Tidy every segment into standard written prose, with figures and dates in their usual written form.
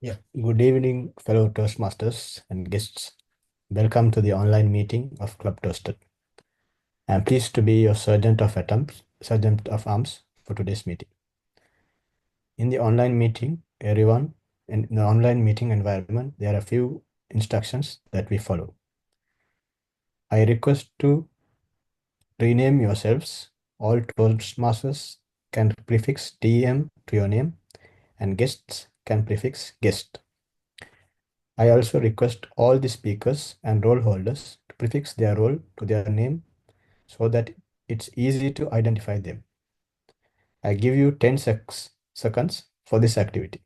Yeah, good evening, fellow Toastmasters and guests. Welcome to the online meeting of Club ToastEd. I am pleased to be your sergeant of arms for today's meeting. In the online meeting, in the online meeting environment, there are a few instructions that we follow. I request to rename yourselves. All Toastmasters can prefix TM to your name, and guests can prefix guest. I also request all the speakers and role holders to prefix their role to their name so that it's easy to identify them. I give you 10 seconds for this activity.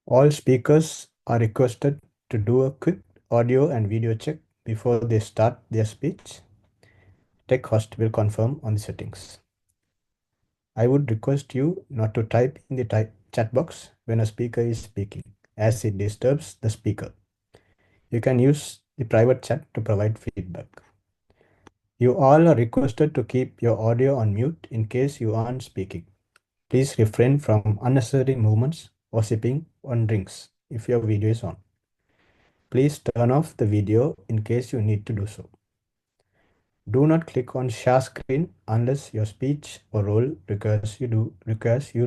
All speakers are requested to do a quick audio and video check before they start their speech. Tech host will confirm on the settings. I would request you not to type in the chat box when a speaker is speaking, as it disturbs the speaker. You can use the private chat to provide feedback. You all are requested to keep your audio on mute in case you aren't speaking. Please refrain from unnecessary movements or sipping on drinks if your video is on. Please turn off the video in case you need to do so. Do not click on share screen unless your speech or role requires you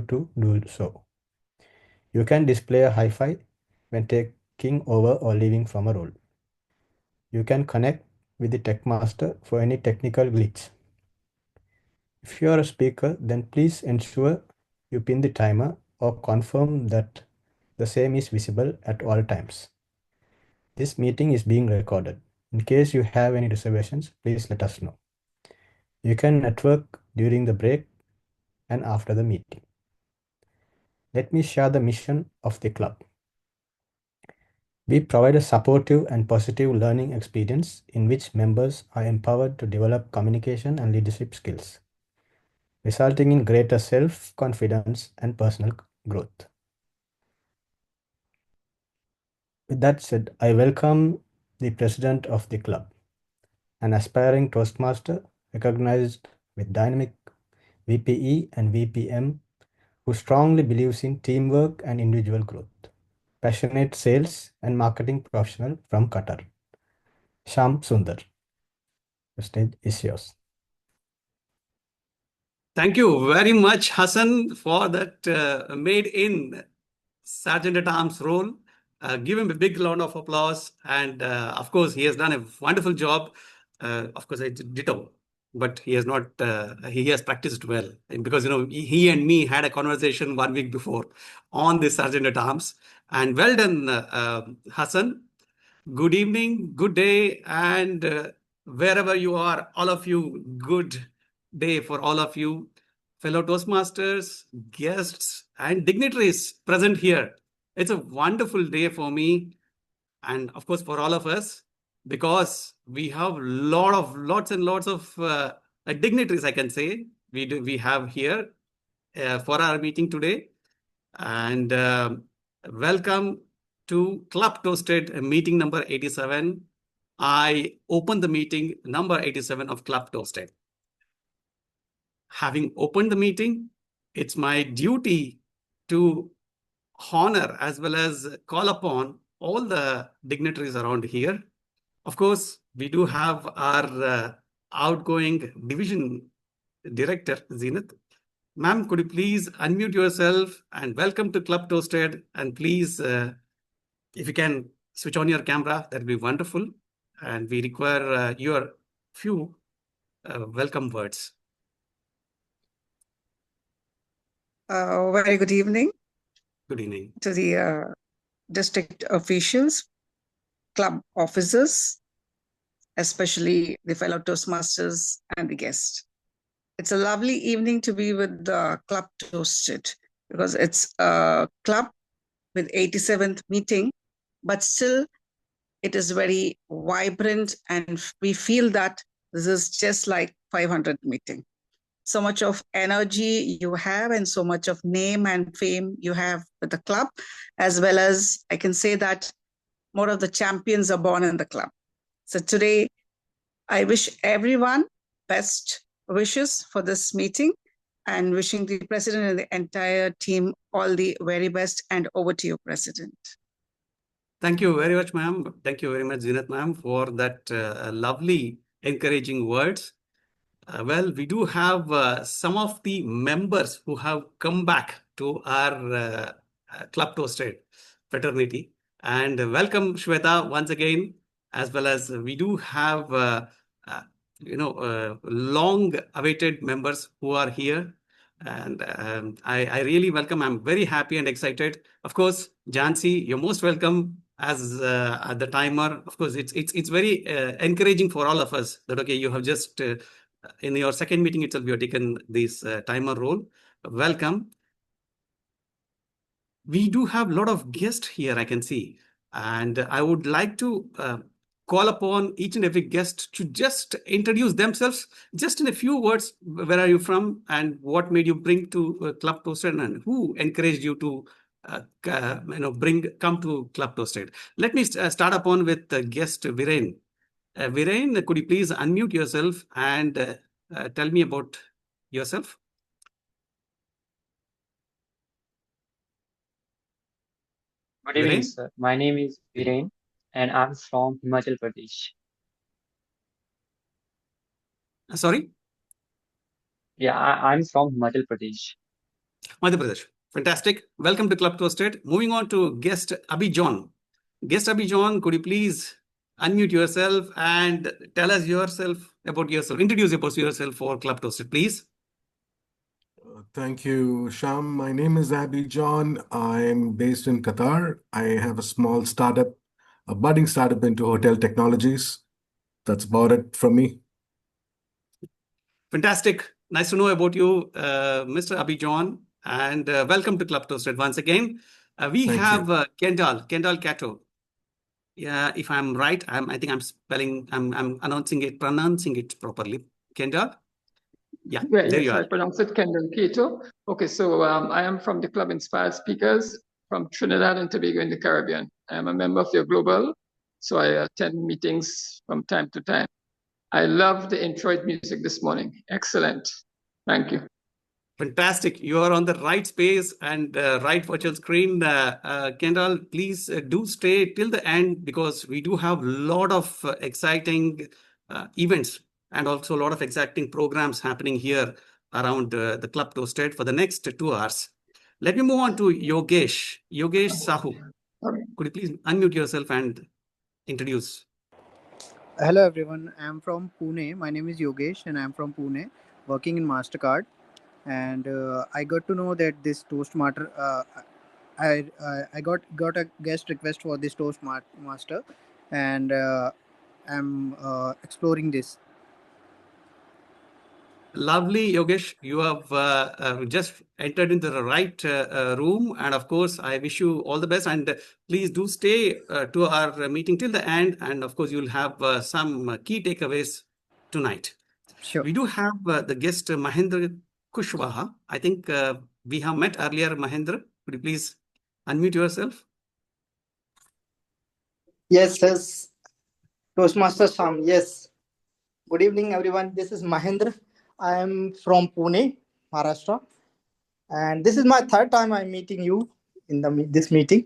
to do so. You can display a hi-fi when taking over or leaving from a role. You can connect with the tech master for any technical glitch. If you are a speaker, then please ensure you pin the timer or confirm that the same is visible at all times. This meeting is being recorded. In case you have any reservations, please let us know. You can network during the break and after the meeting. Let me share the mission of the club. We provide a supportive and positive learning experience in which members are empowered to develop communication and leadership skills, resulting in greater self-confidence and personal growth. With that said, I welcome the president of the club, an aspiring Toastmaster recognized with dynamic VPE and VPM who strongly believes in teamwork and individual growth. Passionate sales and marketing professional from Qatar. Sham Sundar. The stage is yours. Thank you very much, Hassan, for that made in Sergeant at Arms role. Give him a big round of applause. And of course, he has done a wonderful job. Of course, I ditto, but he has not, he has practiced well. And because, he and me had a conversation 1 week before on this Sergeant at Arms. And well done, Hassan. Good evening, good day, and wherever you are, all of you, good day for all of you, fellow Toastmasters, guests, and dignitaries present here. It's a wonderful day for me, and of course for all of us, because we have lots and lots of dignitaries. I can say we have here for our meeting today, and welcome to Club Toasted meeting number 87. I open the meeting number 87 of Club Toasted. Having opened the meeting, it's my duty to honor as well as call upon all the dignitaries around here. Of course, we do have our outgoing division director, Zenith. Ma'am, could you please unmute yourself and welcome to Club Toasted? And please, if you can switch on your camera, that'd be wonderful. And we require your few welcome words. Very good evening. Good evening. To the district officials, club officers, especially the fellow Toastmasters and the guests. It's a lovely evening to be with the Club Toasted because it's a club with 87th meeting, but still it is very vibrant and we feel that this is just like 500th meeting. So much of energy you have and so much of name and fame you have with the club, as well as I can say that more of the champions are born in the club. So today, I wish everyone best wishes for this meeting and wishing the president and the entire team all the very best. And over to you, President. Thank you very much, ma'am. Thank you very much, Zinat ma'am, for that lovely, encouraging words. Well, we do have some of the members who have come back to our Club Toasted fraternity. And welcome, Shweta, once again, as well as we do have, long-awaited members who are here. And I really welcome. I'm very happy and excited. Of course, Jansi, you're most welcome as the timer. Of course, it's very encouraging for all of us that, okay, you have just in your second meeting itself, you have taken this timer role. Welcome. We do have a lot of guests here, I can see. And I would like to call upon each and every guest to just introduce themselves, just in a few words. Where are you from and what made you bring to Club Toasted and who encouraged you to come to Club Toasted? Let me start upon with guest Viren. Viren, could you please unmute yourself and tell me about yourself? Good evening, Viren? sir. My name is Viren, and I'm from Himachal Pradesh. Sorry? Yeah, I'm from Himachal Pradesh. Madhya Pradesh. Fantastic. Welcome to Club Toasted. Moving on to guest Abhi John. Guest Abhi John, could you please unmute yourself and tell us about yourself. Introduce yourself for Club Toasted, please. Thank you, Sham. My name is Abhi John. I'm based in Qatar. I have a small startup, a budding startup into hotel technologies. That's about it from me. Fantastic. Nice to know about you, Mr. Abhi John, and welcome to Club Toasted once again. We Thank have you. Kendall Cato. Yeah, if I'm right, I think I'm pronouncing it properly. Kendall? Yeah, Yeah, there yes, you I are. pronounce it Kendall Cato. Okay, so I am from the Club Inspired Speakers from Trinidad and Tobago in the Caribbean. I am a member of your global, so I attend meetings from time to time. I love the intro music this morning. Excellent. Thank you. Fantastic. You are on the right space and right virtual screen. Kendall, please do stay till the end because we do have a lot of exciting events and also a lot of exciting programs happening here around the Club Toasted for the next 2 hours. Let me move on to Yogesh. Yogesh Sahu. Could you please unmute yourself and introduce? Hello everyone, I'm from Pune. My name is Yogesh and I'm from Pune, working in MasterCard. And I got to know that this Toastmaster, I got a guest request for this Toastmaster, and I'm exploring this. Lovely, Yogesh. You have just entered into the right room. And of course, I wish you all the best. And please do stay to our meeting till the end. And of course, you'll have some key takeaways tonight. Sure. We do have the guest Mahendra Kushwaha. I think we have met earlier, Mahendra. Could you please unmute yourself? Yes, Toastmasters Sham. Yes. Good evening, everyone. This is Mahendra. I am from Pune, Maharashtra, and this is my third time I'm meeting you in this meeting.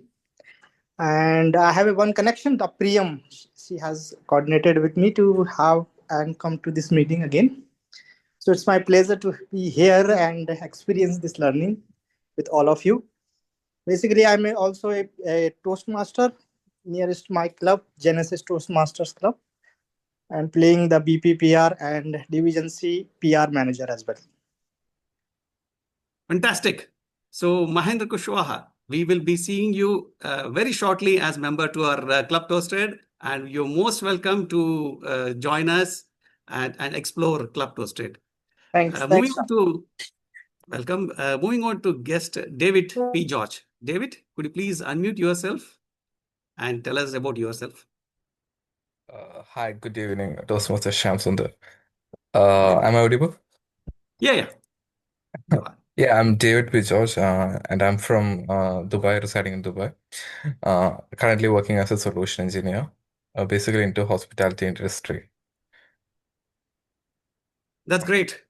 And I have one connection, the Priyam. She has coordinated with me to have and come to this meeting again. So it's my pleasure to be here and experience this learning with all of you. Basically, I'm also a Toastmaster nearest my club, Genesis Toastmasters Club, and playing the BPPR and Division C PR manager as well. Fantastic. So, Mahendra Kushwaha, we will be seeing you very shortly as member to our Club Toasted, and you're most welcome to join us and explore Club Toasted. Thanks. Welcome. Moving on to guest David P. George. David, could you please unmute yourself and tell us about yourself? Hi, good evening, Toastmaster Shamsundar. Am I audible? Yeah. Yeah, I'm David Bijoj, and I'm from Dubai, residing in Dubai. Currently working as a solution engineer, basically into hospitality industry. That's great.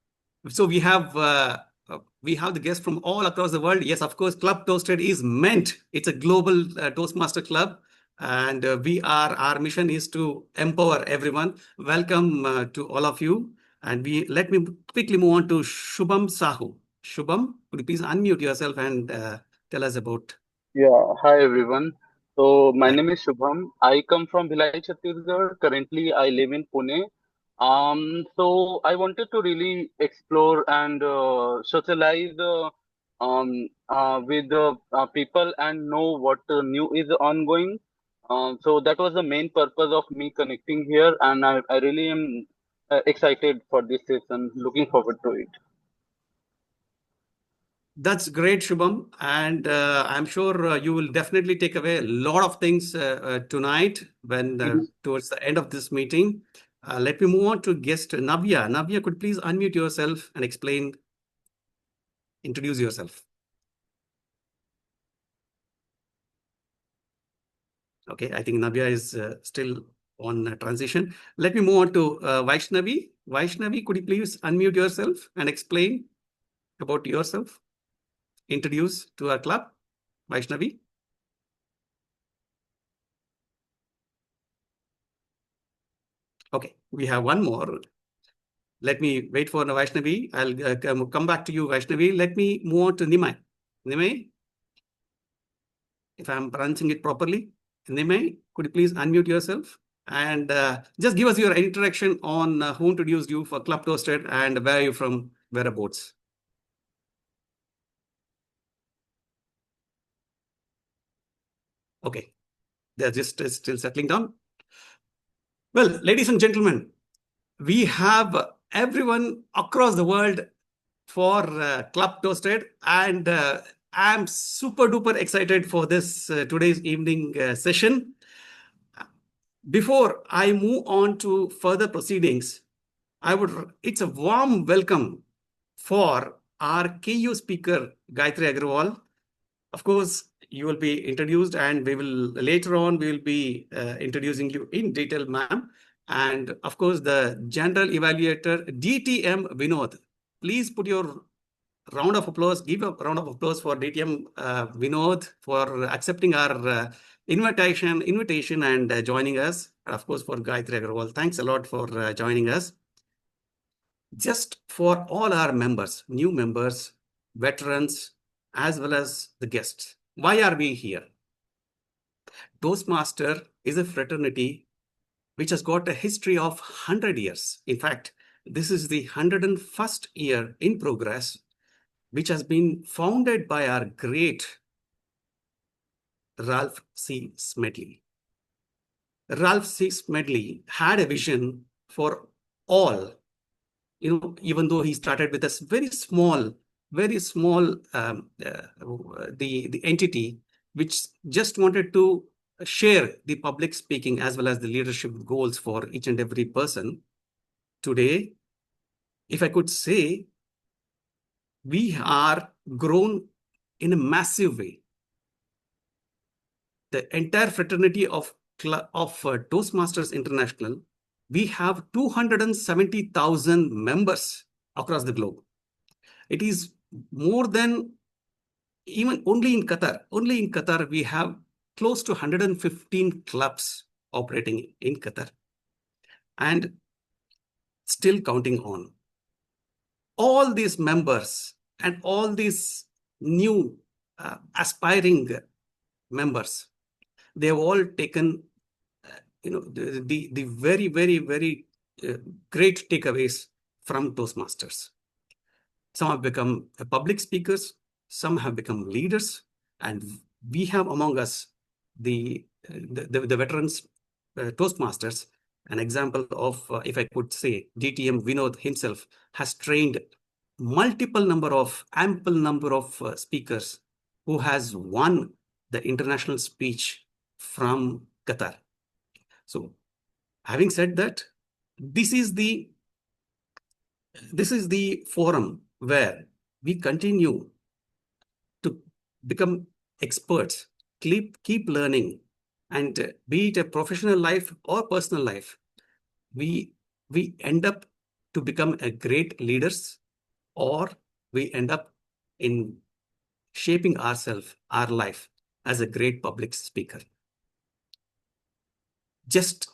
So we have the guests from all across the world. Yes, of course, Club Toasted is meant. It's a global Toastmaster club, and our mission is to empower everyone. Welcome to all of you. And let me quickly move on to Shubham Sahu. Shubham, could you please unmute yourself and tell us about? Yeah, hi everyone. So my Hi. name is Shubham. I come from Bhilai, Chhattisgarh. Currently, I live in Pune. So I wanted to really explore and socialize with people and know what new is ongoing. So that was the main purpose of me connecting here, and I really am excited for this session. Looking forward to it. That's great, Shubham. And I'm sure you will definitely take away a lot of things tonight when towards the end of this meeting. Let me move on to guest Navya. Navya, could please unmute yourself and introduce yourself. Okay, I think Navya is still on transition. Let me move on to Vaishnavi. Vaishnavi, could you please unmute yourself and explain about yourself? Introduce to our club. Vaishnavi. Okay, we have one more. Let me wait for Vaishnavi. I'll come back to you, Vaishnavi. Let me move on to Nimai. Nimai, if I'm pronouncing it properly. Nimai, could you please unmute yourself and just give us your introduction on who introduced you for Club Toasted and where are you from, whereabouts? Okay, they're just still settling down. Well, ladies and gentlemen, we have everyone across the world for Club Toasted, and I'm super duper excited for this today's evening session. Before I move on to further proceedings, it's a warm welcome for our KU speaker, Gayatri Agrawal. Of course, you will be introduced, and later on we will be introducing you in detail, ma'am. And of course, the general evaluator, DTM Vinod. Please put your round of applause. Give a round of applause for DTM Vinod for accepting our invitation and joining us. Of course, for Gayatri Agrawal. Thanks a lot for joining us. Just for all our members, new members, veterans, as well as the guests. Why are we here? Toastmaster is a fraternity which has got a history of 100 years. In fact, this is the 101st year in progress, which has been founded by our great Ralph C. Smedley. Ralph C. Smedley had a vision for all, even though he started with a very small the entity which just wanted to share the public speaking as well as the leadership goals for each and every person. Today, if I could say, we are grown in a massive way. The entire fraternity of Toastmasters International, we have 270,000 members across the globe. It is more than even only in Qatar. Only in Qatar, we have close to 115 clubs operating in Qatar and still counting on. All these members and all these new aspiring members, they have all taken the very, very, very great takeaways from Toastmasters. Some have become public speakers, some have become leaders, and we have among us the veterans Toastmasters. An example of, if I could say, DTM Vinod himself has trained ample number of speakers who has won the international speech from Qatar. So, having said that, this is the forum where we continue to become experts, keep learning, and be it a professional life or personal life, we end up to become a great leaders, or we end up in shaping ourselves, our life as a great public speaker. Just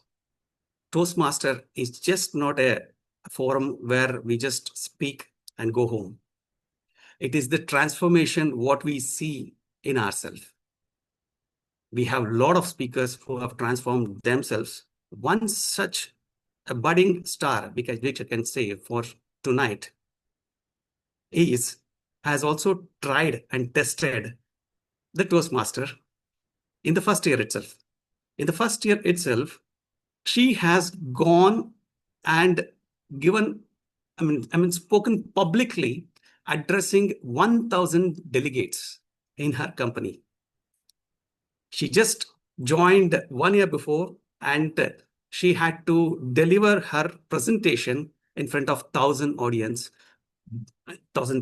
Toastmaster is just not a forum where we just speak and go home. It is the transformation what we see in ourselves. We have a lot of speakers who have transformed themselves. One such a budding star, which I can say for tonight, has also tried and tested the Toastmaster in the first year itself. In the first year itself, she has gone and given, spoken publicly, addressing 1,000 delegates in her company. She just joined 1 year before, and she had to deliver her presentation in front of 1,000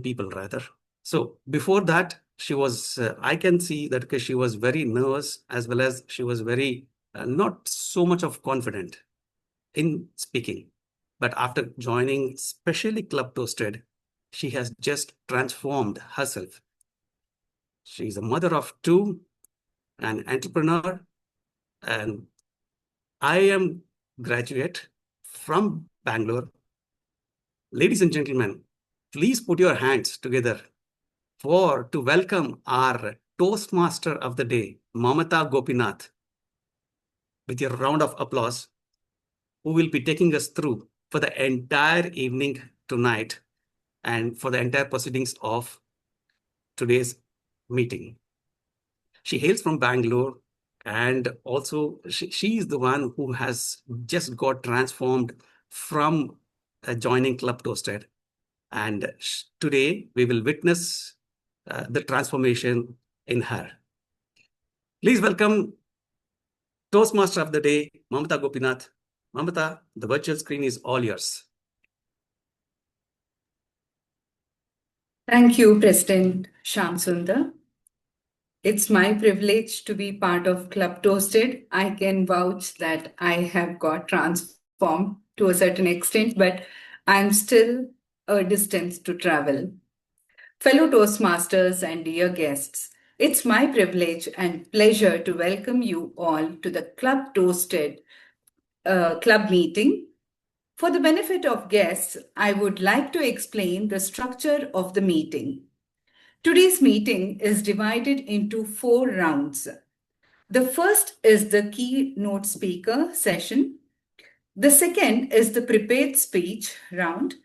people rather. So before that, she was, I can see that she was very nervous, as well as she was very not so much of confident in speaking. But after joining, especially Club ToastEd, she has just transformed herself. She's a mother of two, an entrepreneur, and I am graduate from Bangalore. Ladies and gentlemen, please put your hands together to welcome our Toastmaster of the day, Mamata Gopinath, with your round of applause, who will be taking us through for the entire evening tonight and for the entire proceedings of today's meeting. She hails from Bangalore, and also she is the one who has just got transformed from joining Club ToastEd. And today we will witness the transformation in her. Please welcome Toastmaster of the day, Mamata Gopinath. Mamata, the virtual screen is all yours. Thank you, President Shyam Sundar. It's my privilege to be part of Club ToastEd. I can vouch that I have got transformed to a certain extent, but I'm still a distance to travel. Fellow Toastmasters and dear guests, it's my privilege and pleasure to welcome you all to the Club ToastEd club meeting. For the benefit of guests, I would like to explain the structure of the meeting. Today's meeting is divided into 4 rounds. The first is the keynote speaker session. The second is the prepared speech round,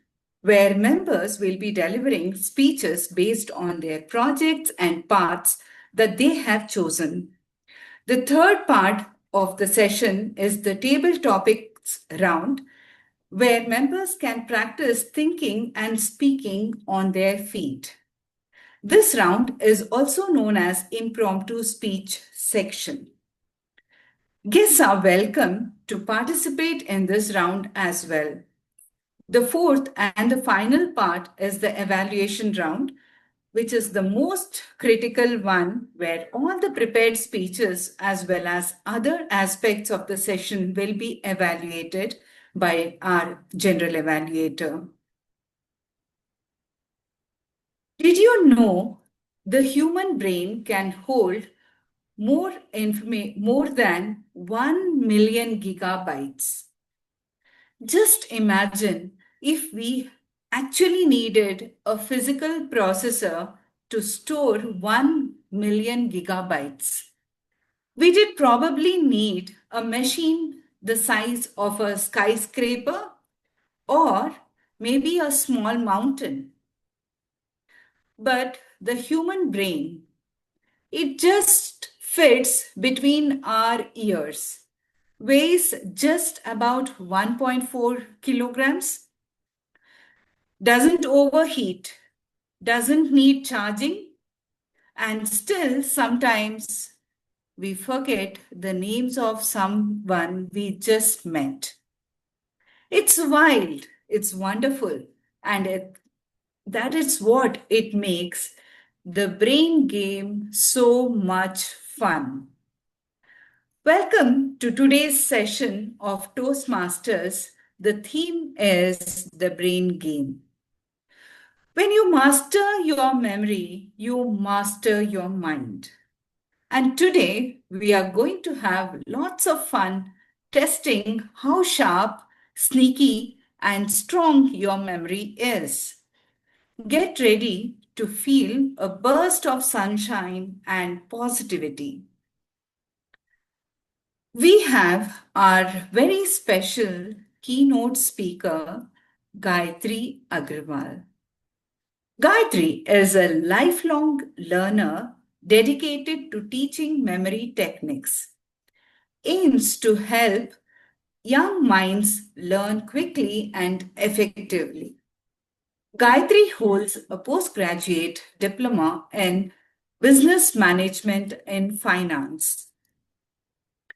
where members will be delivering speeches based on their projects and paths that they have chosen. The third part of the session is the table topics round, where members can practice thinking and speaking on their feet. This round is also known as impromptu speech section. Guests are welcome to participate in this round as well. The fourth and the final part is the evaluation round, which is the most critical one, where all the prepared speeches as well as other aspects of the session will be evaluated by our general evaluator. Did you know the human brain can hold more than 1 million gigabytes? Just imagine if we actually needed a physical processor to store 1 million gigabytes. We did probably need a machine the size of a skyscraper or maybe a small mountain. But the human brain, it just fits between our ears, weighs just about 1.4 kilograms, doesn't overheat, doesn't need charging, and still sometimes we forget the names of someone we just met. It's wild, it's wonderful, and That is what it makes the brain game so much fun. Welcome to today's session of Toastmasters. The theme is the brain game. When you master your memory, you master your mind. And today we are going to have lots of fun testing how sharp, sneaky, and strong your memory is. Get ready to feel a burst of sunshine and positivity. We have our very special keynote speaker, Gayatri Agarwal. Gayatri is a lifelong learner dedicated to teaching memory techniques, aims to help young minds learn quickly and effectively. Gayatri holds a postgraduate diploma in business management and finance.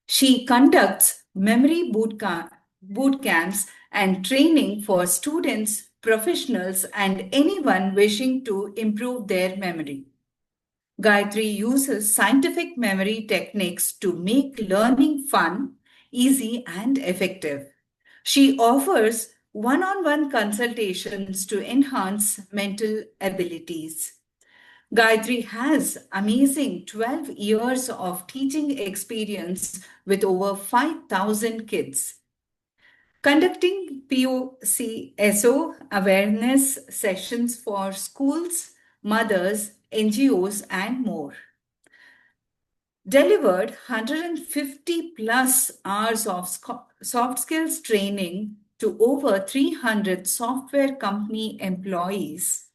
She conducts memory boot camps and training for students, professionals, and anyone wishing to improve their memory. Gayatri uses scientific memory techniques to make learning fun, easy, and effective. She offers one-on-one consultations to enhance mental abilities. Gayatri has amazing 12 years of teaching experience with over 5,000 kids. Conducting POCSO awareness sessions for schools, mothers, NGOs, and more. Delivered 150 plus hours of soft skills training to over 300 software company employees.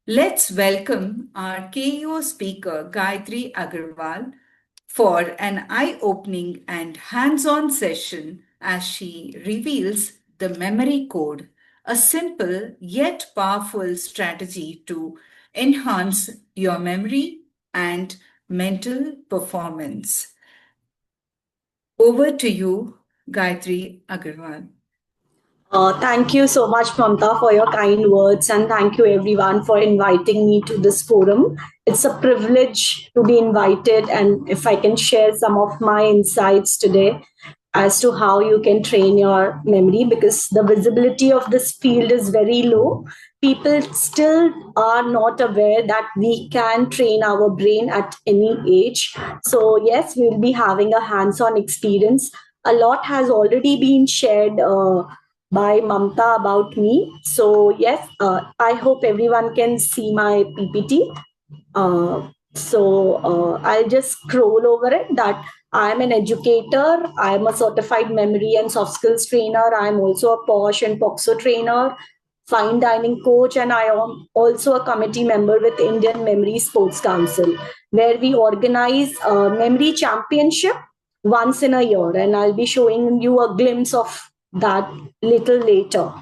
Let's welcome our KO speaker, Gayatri Agarwal, for an eye-opening and hands-on session as she reveals the memory code, a simple yet powerful strategy to enhance your memory and mental performance. Over to you, Gayatri Agarwal. Thank you so much, Mamta, for your kind words, and thank you everyone for inviting me to this forum. It's a privilege to be invited, and if I can share some of my insights today as to how you can train your memory, because the visibility of this field is very low. People still are not aware that we can train our brain at any age. So, yes, we'll be having a hands on experience. A lot has already been shared by Mamta about me. So, yes, I hope everyone can see my PPT. I'll just scroll over it that I'm an educator, I'm a certified memory and soft skills trainer, I'm also a POSH and POXO trainer, fine dining coach, and I am also a committee member with Indian Memory Sports Council, where we organize a memory championship once in a year, and I'll be showing you a glimpse of that little later.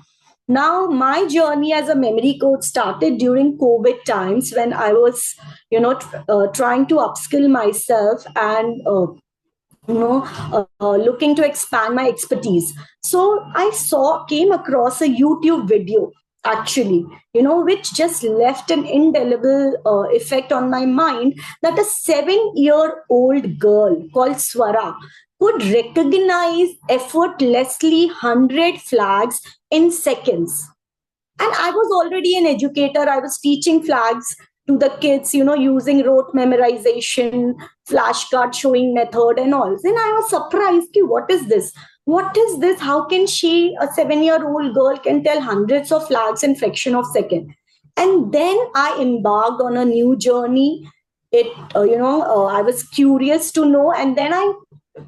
Now, my journey as a memory coach started during COVID times when I was, trying to upskill myself and looking to expand my expertise. So I came across a YouTube video actually, which just left an indelible effect on my mind, that a 7-year-old girl called Swara could recognize effortlessly 100 flags in seconds. And I was already an educator. I was teaching flags to the kids, using rote memorization, flashcard showing method and all. Then I was surprised, what is this? What is this? How can she, a 7-year-old girl, can tell hundreds of flags in fraction of second? And then I embarked on a new journey. I was curious to know, and then I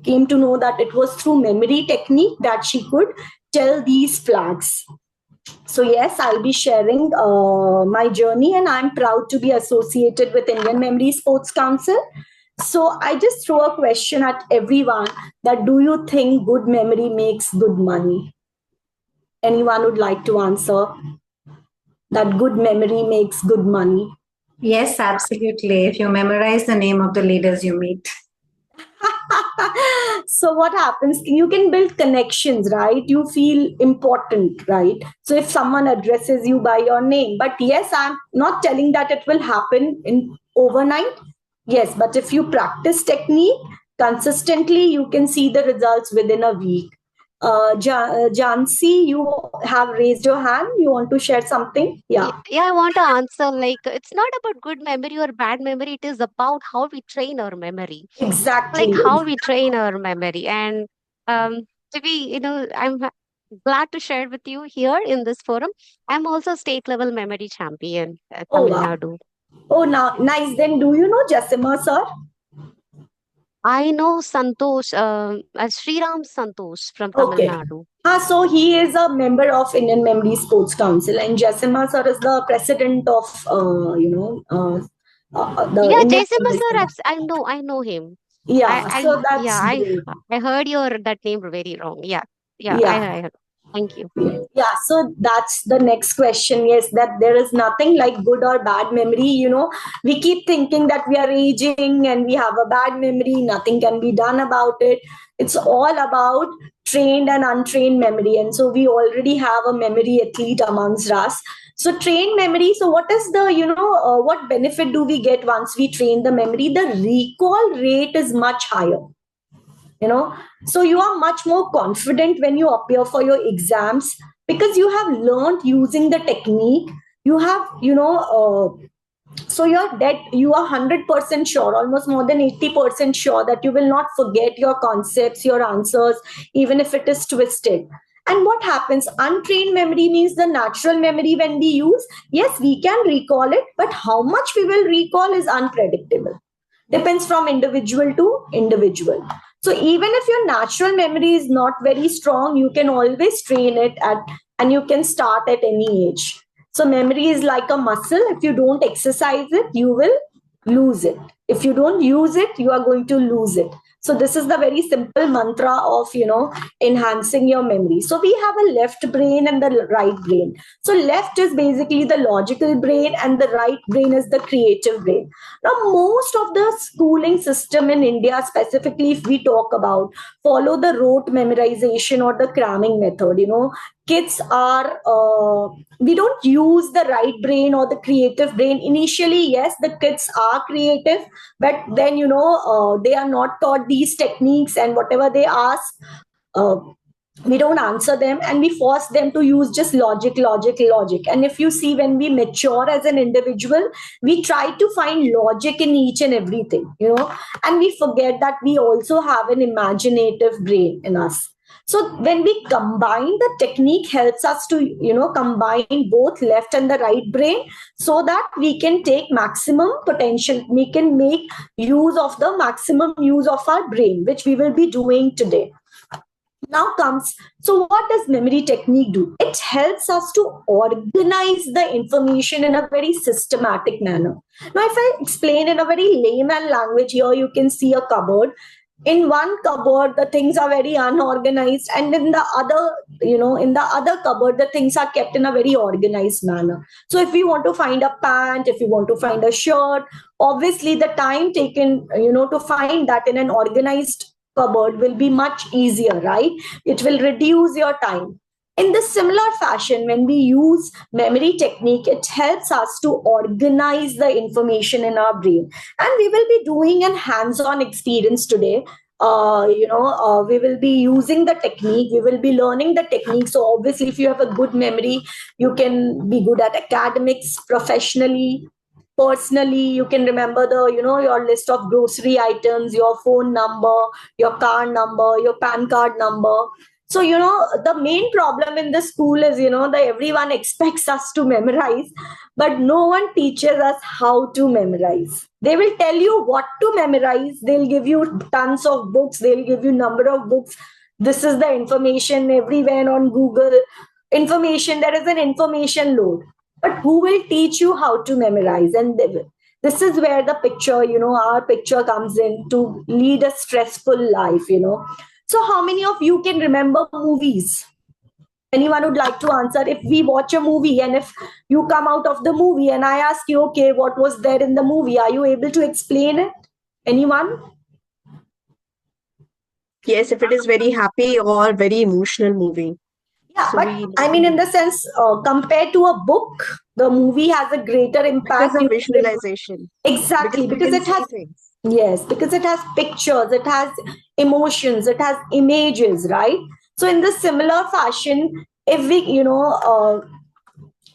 came to know that it was through memory technique that she could tell these flags. So yes, I'll be sharing my journey, and I'm proud to be associated with Indian Memory Sports Council. So I just throw a question at everyone, that do you think good memory makes good money? Anyone would like to answer that good memory makes good money? Yes, absolutely. If you memorize the name of the leaders you meet. So what happens? You can build connections, right? You feel important, right? So if someone addresses you by your name, but yes, I'm not telling that it will happen in overnight. Yes, but if you practice technique consistently, you can see the results within a week. Jansi, you have raised your hand. You want to share something? Yeah. Yeah, I want to answer like it's not about good memory or bad memory. It is about how we train our memory, Exactly. like how we train our memory. And to be, I'm glad to share with you here in this forum. I'm also state level memory champion, Oh, Tamil wow. Nadu. Oh, now nice. Then do you know Jasima, sir? I know Santosh, Sriram Santosh from Tamil Okay. Nadu. So he is a member of Indian Memory Sports Council, and Jasima sir is the president of, the Yeah, Indian Jaisima Memory. sir, I know him. Yeah, so Yeah, that's great. I heard your that name very wrong. Yeah, yeah, Yeah. I heard. Thank you. Yeah, so that's the next question. Yes, that there is nothing like good or bad memory. We keep thinking that we are aging and we have a bad memory, nothing can be done about it. It's all about trained and untrained memory. And so we already have a memory athlete amongst us. So, trained memory. So, what is the, what benefit do we get once we train the memory? The recall rate is much higher. So you are much more confident when you appear for your exams because you have learned using the technique. You have so you are 100% sure, almost more than 80% sure, that you will not forget your concepts, your answers, even if it is twisted. And what happens? Untrained memory means the natural memory. When we use, yes, we can recall it, but how much we will recall is unpredictable, depends from individual to individual. So even if your natural memory is not very strong, you can always train it and you can start at any age. So memory is like a muscle. If you don't exercise it, you will lose it. If you don't use it, you are going to lose it. So this is the very simple mantra of enhancing your memory. So we have a left brain and the right brain. So left is basically the logical brain and the right brain is the creative brain. Now most of the schooling system in India, specifically if we talk about, follow the rote memorization or the cramming method. Kids are we don't use the right brain or the creative brain initially. Yes, the kids are creative, but then they are not taught these techniques, and whatever they ask, uh, we don't answer them, and we force them to use just logic. And if you see, when we mature as an individual, we try to find logic in each and everything, and we forget that we also have an imaginative brain in us. So when we combine, the technique helps us to combine both left and the right brain, so that we can take maximum potential, we can make use of the maximum use of our brain, which we will be doing today. Now comes, so what does memory technique do? It helps us to organize the information in a very systematic manner. Now, if I explain in a very layman language, here you can see a cupboard. In one cupboard, the things are very unorganized, and in the other cupboard, the things are kept in a very organized manner. So if you want to find a pant, if you want to find a shirt, obviously the time taken to find that in an organized cupboard will be much easier, right? It will reduce your time. In this similar fashion, when we use memory technique, it helps us to organize the information in our brain. And we will be doing an hands-on experience today. We will be using the technique, we will be learning the technique. So obviously, if you have a good memory, you can be good at academics, professionally, personally. You can remember your list of grocery items, your phone number, your car number, your PAN card number. So the main problem in the school is that everyone expects us to memorize, but no one teaches us how to memorize. They will tell you what to memorize, they'll give you tons of books, they'll give you number of books. This is the information everywhere on Google. Information, there is an information load, but who will teach you how to memorize? And this is where the picture, our picture comes in to lead a stressful life. So how many of you can remember movies? Anyone would like to answer? If we watch a movie and if you come out of the movie and I ask you, okay, what was there in the movie, are you able to explain it? Anyone? Yes, if it is very happy or very emotional movie. Yeah, So but we I mean, in the sense, compared to a book, the movie has a greater because impact. of You can remember visualization. exactly Because we because can it see has things. yes, because it has pictures, it has emotions, it has images, right? So in the similar fashion, if we,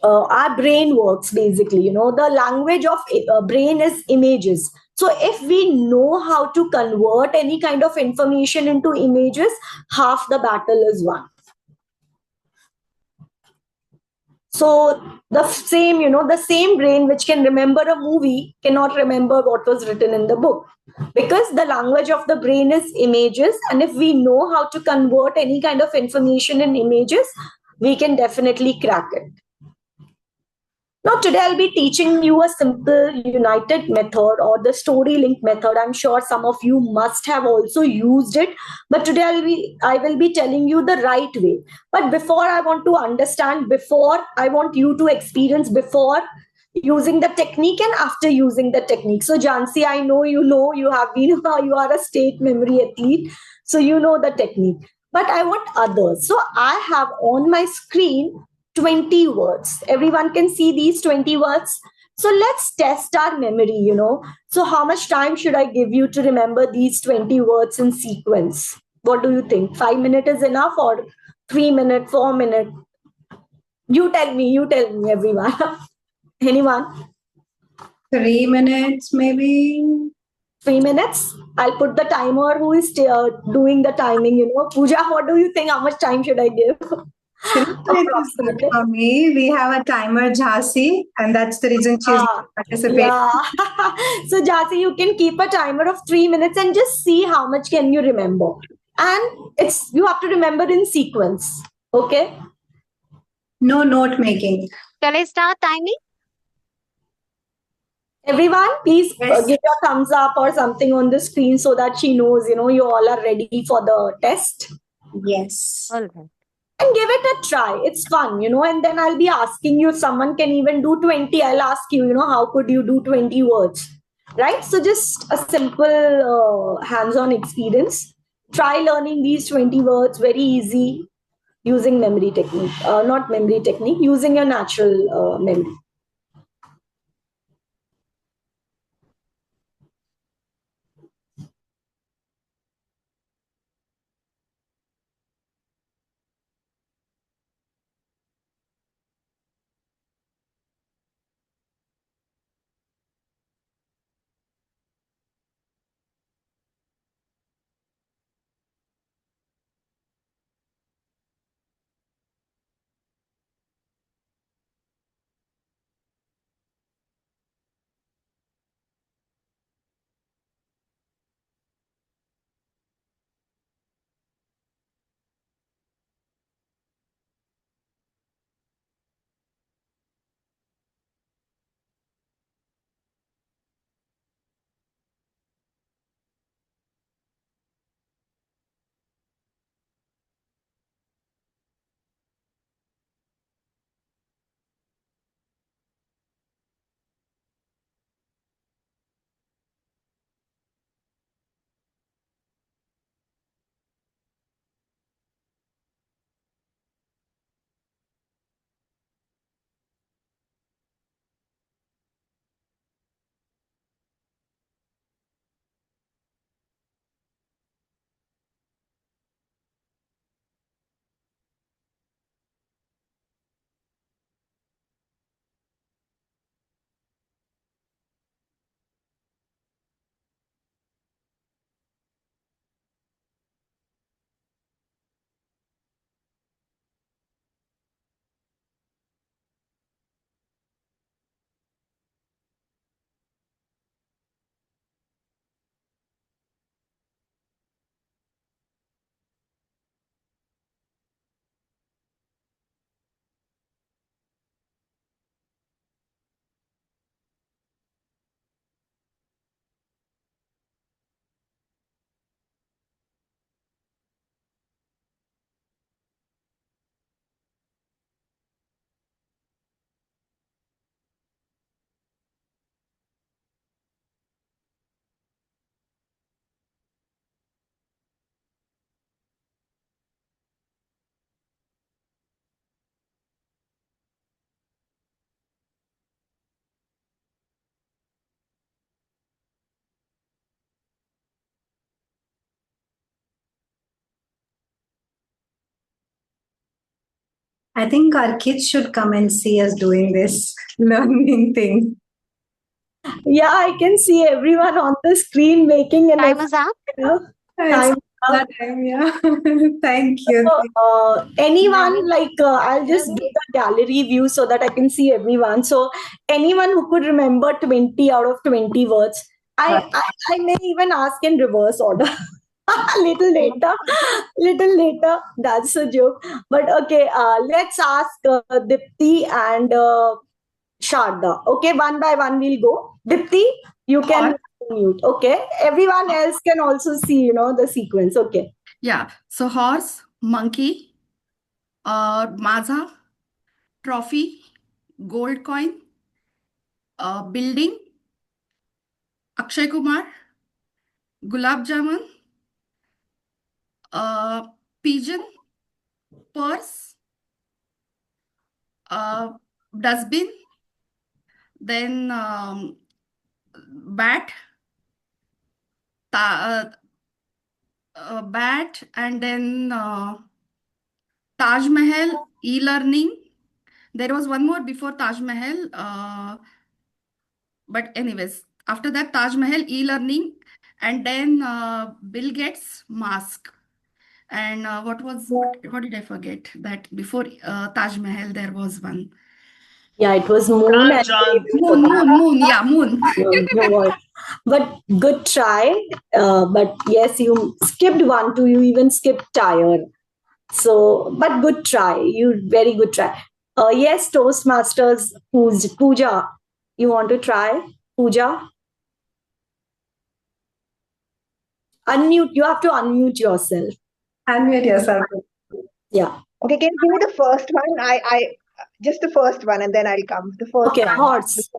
our brain works basically. The language of brain is images. So if we know how to convert any kind of information into images, half the battle is won. So the same brain which can remember a movie cannot remember what was written in the book, because the language of the brain is images, and if we know how to convert any kind of information in images, we can definitely crack it. Now, today I'll be teaching you a simple united method, or the story link method. I'm sure some of you must have also used it, but today I will be telling you the right way. But before I want to understand, before I want you to experience before using the technique and after using the technique. So, Jansi, I know you have been you are a state memory athlete, so you know the technique. But I want others. So I have on my screen 20 words. Everyone can see these 20 words. So let's test our memory. So, how much time should I give you to remember these 20 words in sequence? What do you think? 5 minutes is enough, or 3 minutes, 4 minutes? You tell me, everyone. Anyone? 3 minutes, maybe. 3 minutes? I'll put the timer. Who is doing the timing? Pooja, what do you think? How much time should I give? 3 minutes is good for me. We have a timer, Jhansi, and that's the reason she's participating. Yeah. So, Jasi, you can keep a timer of 3 minutes and just see how much can you remember. And you have to remember in sequence. Okay. No note making. Shall I start timing? Everyone, please Yes. give your thumbs up or something on the screen so that she knows, you all are ready for the test. Yes. All right. And give it a try. It's fun, and then I'll be asking you if someone can even do 20. I'll ask you, how could you do 20 words? Right? So just a simple hands-on experience. Try learning these 20 words, very easy, using memory technique. Not memory technique, using your natural memory. I think our kids should come and see us doing this learning thing. Yeah, I can see everyone on the screen making an Time is up. Time That time, yeah. Thank you. anyone I'll just do the gallery view so that I can see everyone. So anyone who could remember 20 out of 20 words, I may even ask in reverse order. little later, that's a joke. But okay, let's ask Dipti and Sharda. Okay, one by one we'll go. Dipti, you can mute. Okay, everyone else can also see, the sequence. Okay. Yeah. So horse, monkey, maza, trophy, gold coin, building, Akshay Kumar, gulab jamun, pigeon, purse, dustbin, then bat, bat, and then Taj Mahal, e-learning. There was one more before Taj Mahal, but anyways, after that Taj Mahal, e-learning, and then Bill Gates mask. And what did I forget? That before Taj Mahal there was one. Yeah, it was moon and moon. Yeah, moon. No worries. But good try. But yes, you skipped one, two. You even skipped tire. So, but good try. You very good try. Yes, Toastmasters Pooja. You want to try Pooja? Unmute. You have to unmute yourself. Unmute yourself. Yeah. Okay, can you give me the first one? I just the first one, and then I'll come. The first Okay, one. horse.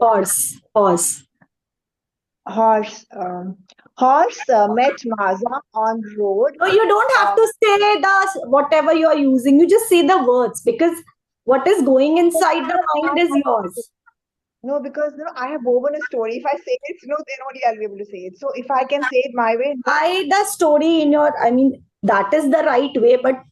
Horse met Maza on road. No, you don't have to say the whatever you are using. You just say the words because what is going inside the mind is yours. No, because I have woven a story. If I say it, then only I'll be able to say it. So if I can say it my way, The story in your, that is the right way, but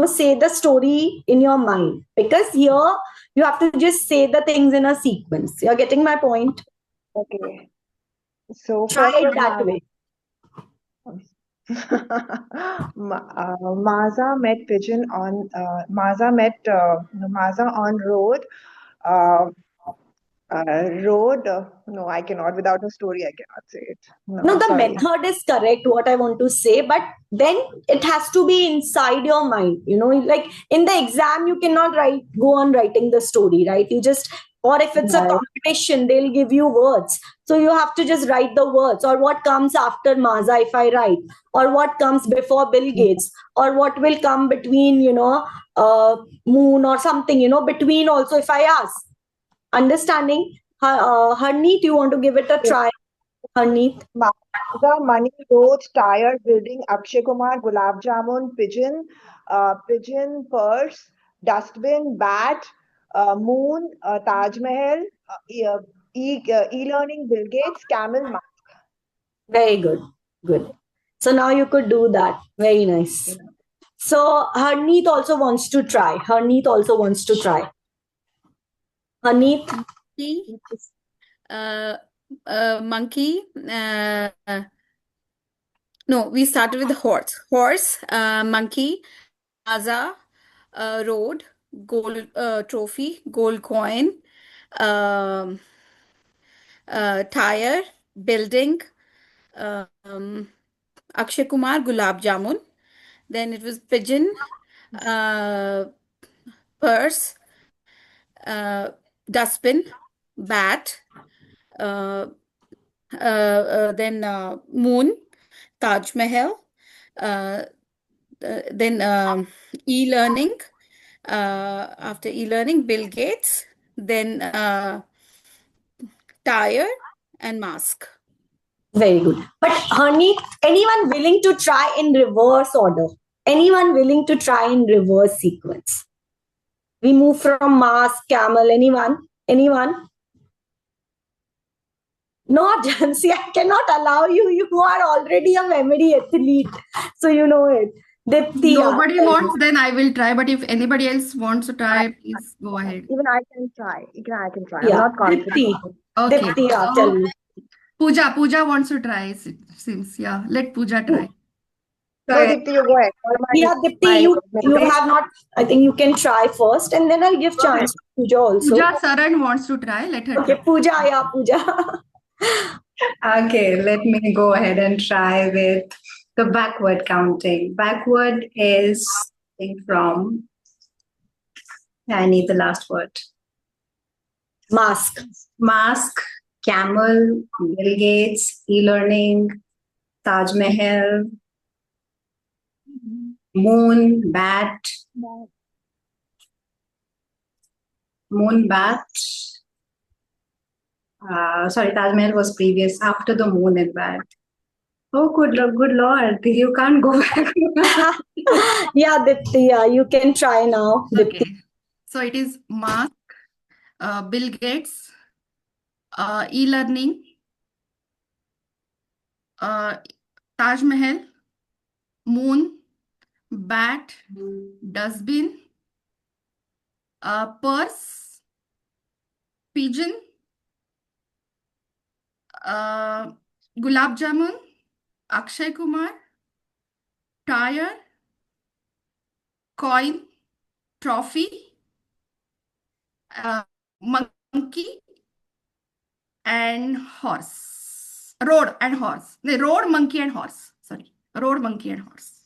say the story in your mind because here you have to just say the things in a sequence. You're getting my point? Okay. So try it that way. Maza met pigeon on Maza on road. Road. No, I cannot. Without a story, I cannot say it. No, the sorry. method is correct, what I want to say, but then it has to be inside your mind. Like in the exam, you cannot go on writing the story, right? You just, or if it's a competition, they'll give you words. So you have to just write the words, or what comes after Maza if I write, or what comes before Bill Gates, or what will come between, moon or something, between also if I ask. Understanding? Harneet, you want to give it a try? Harneet? Maza, money, road, tire, building, Akshay Kumar, gulab jamun, pigeon, purse, dustbin, bat, moon, Taj Mahal, e-learning, Bill Gates, camel, mask. Very good. Good. So now you could do that. Very nice. So Harneet also wants to try. Harneet. Monkey. No, we started with the horse. Horse, monkey, Maza, road, gold trophy, gold coin, tire, building, Akshay Kumar, gulab jamun. Then it was pigeon, purse, dustbin, bat, then moon, Taj Mahal, then e-learning, after e-learning, Bill Gates, then tire and mask. Very good. But Harneet, anyone willing to try in reverse order? Anyone willing to try in reverse sequence? We move from mask, camel. Anyone? No, Jansi, I cannot allow you. You are already a memory athlete. So you know it. Dipti, Nobody wants, then I will try. But if anybody else wants to try, please go ahead. Even I can try. Even I can try. I'm yeah, not confident. Dipti. Okay. Dipti, So tell me. Pooja wants to try. It seems. Yeah, let Pooja try. No, Dipti, you go ahead. Yeah, Dipti, you have not. I think you can try first, and then I'll give chance to Pooja also. Pooja Saran wants to try. Let her Okay, try. Pooja, yeah, Pooja. Okay, let me go ahead and try with the backward counting. Backward is from, I need the last word. Mask. Mask, camel, Bill Gates, e-learning, Taj Mahal, moon, bat, sorry, Taj Mahal was previous, after the moon and bat. Oh, good Lord, you can't go back. Yeah, Dipti, yeah, you can try now. Dipti. Okay. So it is mask, Bill Gates, e-learning, Taj Mahal, moon, bat, dustbin, purse, pigeon, gulab jamun, Akshay Kumar, tire, coin, trophy, monkey, and horse. Road and horse. No, road, monkey, and horse. Sorry. Road, monkey, and horse.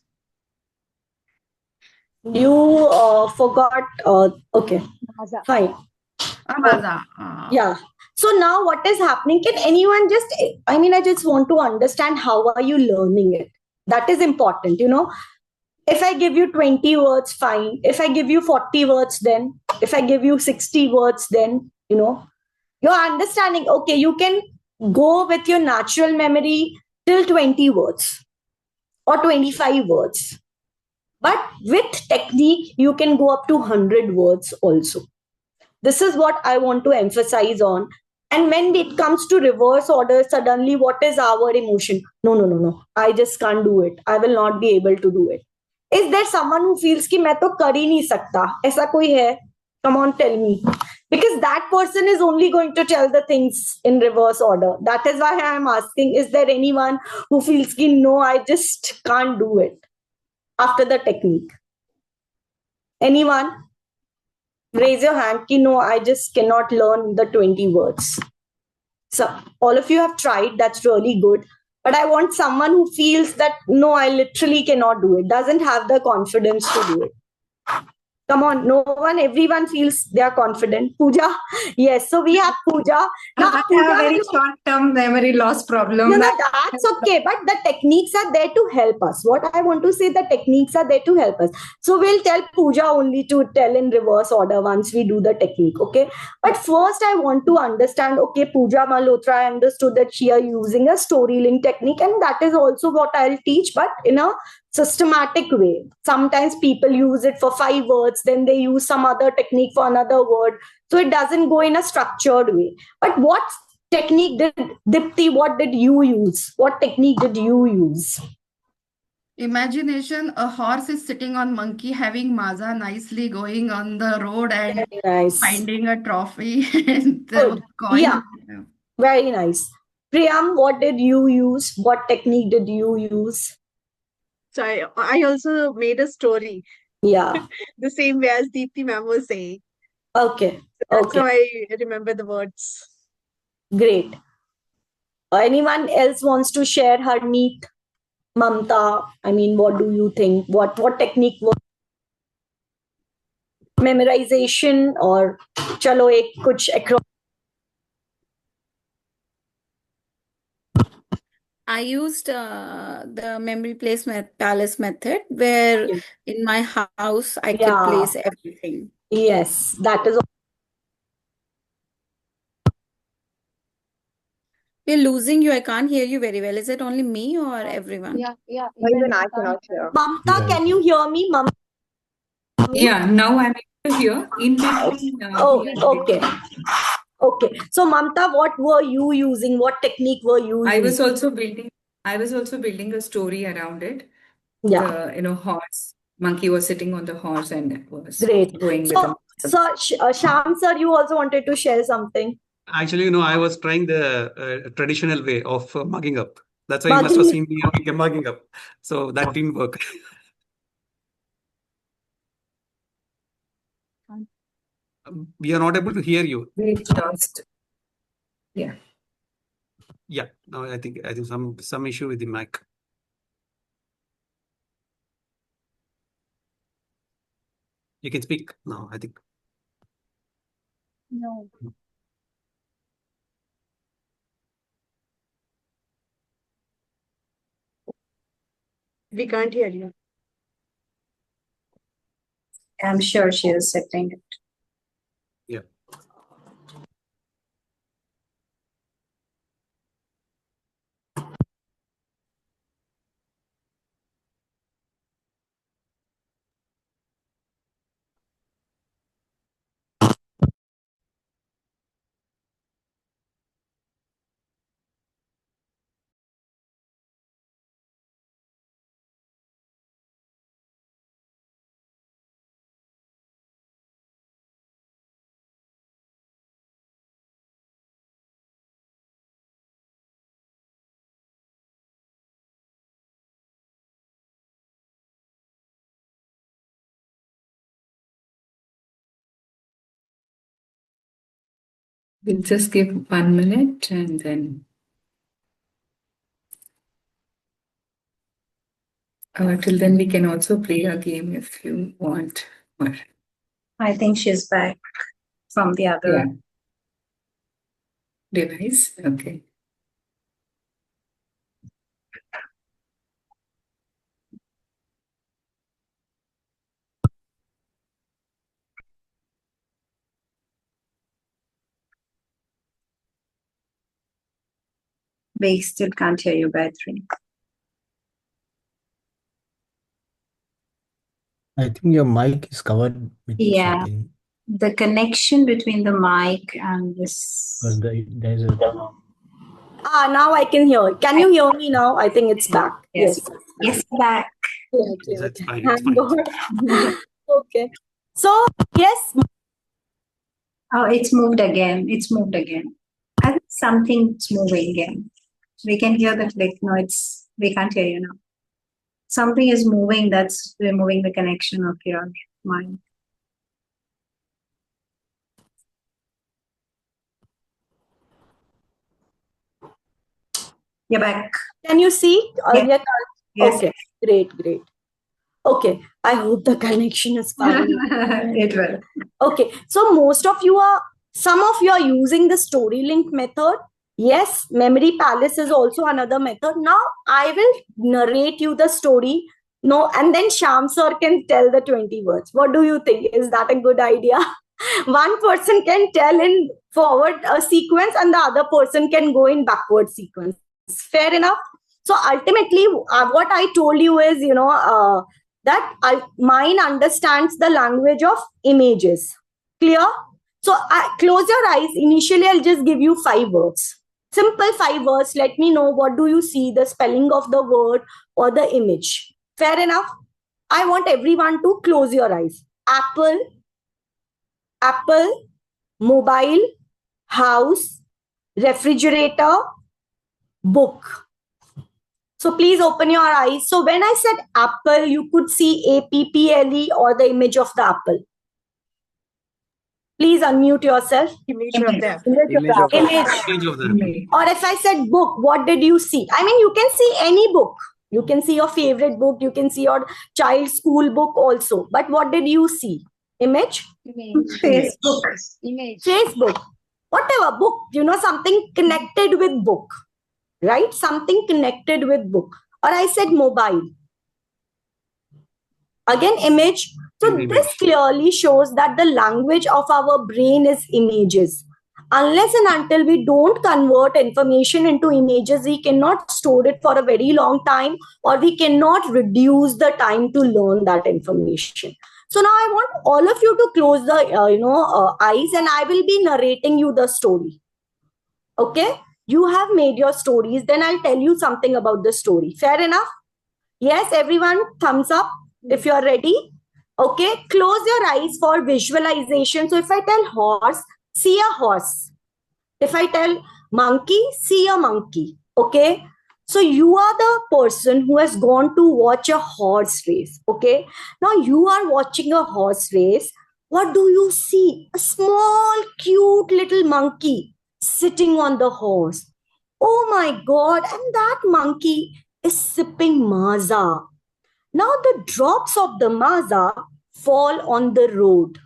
You forgot. Okay, fine. Yeah. So now what is happening? Can anyone just, I mean, I just want to understand how are you learning it? That is important, you know. If I give you 20 words, fine. If I give you 40 words, then if I give you 60 words, then, you know, you're understanding, okay, you can go with your natural memory till 20 words or 25 words. But with technique, you can go up to 100 words also. This is what I want to emphasize on. And when it comes to reverse order, suddenly what is our emotion? No. I just can't do it. I will not be able to do it. Is there someone who feels कि मैं तो कर ही नहीं सकता? ऐसा कोई है? Come on, tell me. Because that person is only going to tell the things in reverse order. That is why I am asking, is there anyone who feels कि no, I just can't do it after the technique? Anyone? Raise your hand कि no, I just cannot learn the 20 words. So all of you have tried, that's really good. But I want someone who feels that no, I literally cannot do it, doesn't have the confidence to do it. Come on, no one, everyone feels they are confident. Pooja, yes. So we have Pooja. Now, I Pooja, have a very short-term memory loss problem. No, that's okay. But the techniques are there to help us. What I want to say, the techniques are there to help us. So we'll tell Pooja only to tell in reverse order once we do the technique, okay? But first, I want to understand, okay, Pooja Malhotra, I understood that she are using a storytelling technique, and that is also what I'll teach, but in a systematic way. Sometimes people use it for 5 words, then they use some other technique for another word. So it doesn't go in a structured way. But what technique did Dipti, what did you use? What technique did you use? Imagination, a horse is sitting on monkey having maza nicely going on the road and finding a trophy and the coin. Yeah, very nice. Priyam, what did you use? What technique did you use? So I also made a story. Yeah. The same way as Deepti ma'am was saying. Okay. So that's how I remember the words. Great. Anyone else wants to share her neat? Mamta, I mean, what do you think? What technique was? Memorization or chalo ek kuch across? I used the memory palace method where in my house I could place everything. Yes, that is. We're losing you. I can't hear you very well. Is it only me or everyone? Yeah. Even I cannot hear. Mamta, can you hear me? Yeah, now I'm able to hear. In between. Okay. Okay. So, Mamta, what were you using? What technique were you using? I was also building a story around it. Yeah. The horse. Monkey was sitting on the horse and it was Great. going with So, the Sham sir, you also wanted to share something. Actually, I was trying the traditional way of mugging up. That's why you must have seen me mugging up. So that didn't work. We are not able to hear you. We lost. Yeah. Yeah. No, I think some issue with the mic. You can speak now, I think. No. We can't hear you. I'm sure she is setting it. Yeah. We'll just give 1 minute and then till then we can also play a game if you want. I think she's back from the other device. Okay. We still can't hear you, Gayatri. I think your mic is covered with something. The connection between the mic and this. Because there's a. Now I can hear. Can you hear me now? I think it's back. Yes. Yes, back. Yes, that's fine. It's fine. Okay. So, yes. Oh, it's moved again. It's moved again. I think something's moving again. We can hear the click. No, we can't hear you now. Something is moving. That's removing the connection of your mind. You're back. Can you see? Yes. Okay. Great. Okay. I hope the connection is fine. It will. Okay. So some of you are using the story link method. Yes, Memory Palace is also another method. Now I will narrate you the story. And then Sham sir can tell the 20 words. What do you think? Is that a good idea? One person can tell in forward sequence and the other person can go in backward sequence. Fair enough? So ultimately, what I told you is, that mine understands the language of images. Clear? So close your eyes. Initially, I'll just give you 5 words. Simple 5 words. Let me know what do you see, the spelling of the word or the image. Fair enough? I want everyone to close your eyes. Apple, mobile, house, refrigerator, book. So please open your eyes. So when I said apple, you could see APPLE or the image of the apple. Please unmute yourself. Image of the apple. Image of the apple. Or if I said book, what did you see? I mean, you can see any book. You can see your favorite book. You can see your child's school book also. But what did you see? Image? Facebook. Image. Facebook. Whatever book, something connected with book. Right? Something connected with book. Or I said mobile. Again, image. So this clearly shows that the language of our brain is images. Unless and until we don't convert information into images, we cannot store it for a very long time, or we cannot reduce the time to learn that information. So now I want all of you to close the eyes, and I will be narrating you the story. Okay? You have made your stories, then I'll tell you something about the story. Fair enough? Yes, everyone, thumbs up if you're ready. Okay, close your eyes for visualization. So if I tell horse, see a horse. If I tell monkey, see a monkey. Okay, so you are the person who has gone to watch a horse race. Okay, now you are watching a horse race. What do you see? A small, cute little monkey sitting on the horse. Oh my god, and that monkey is sipping maza. Now the drops of the maza fall on the road.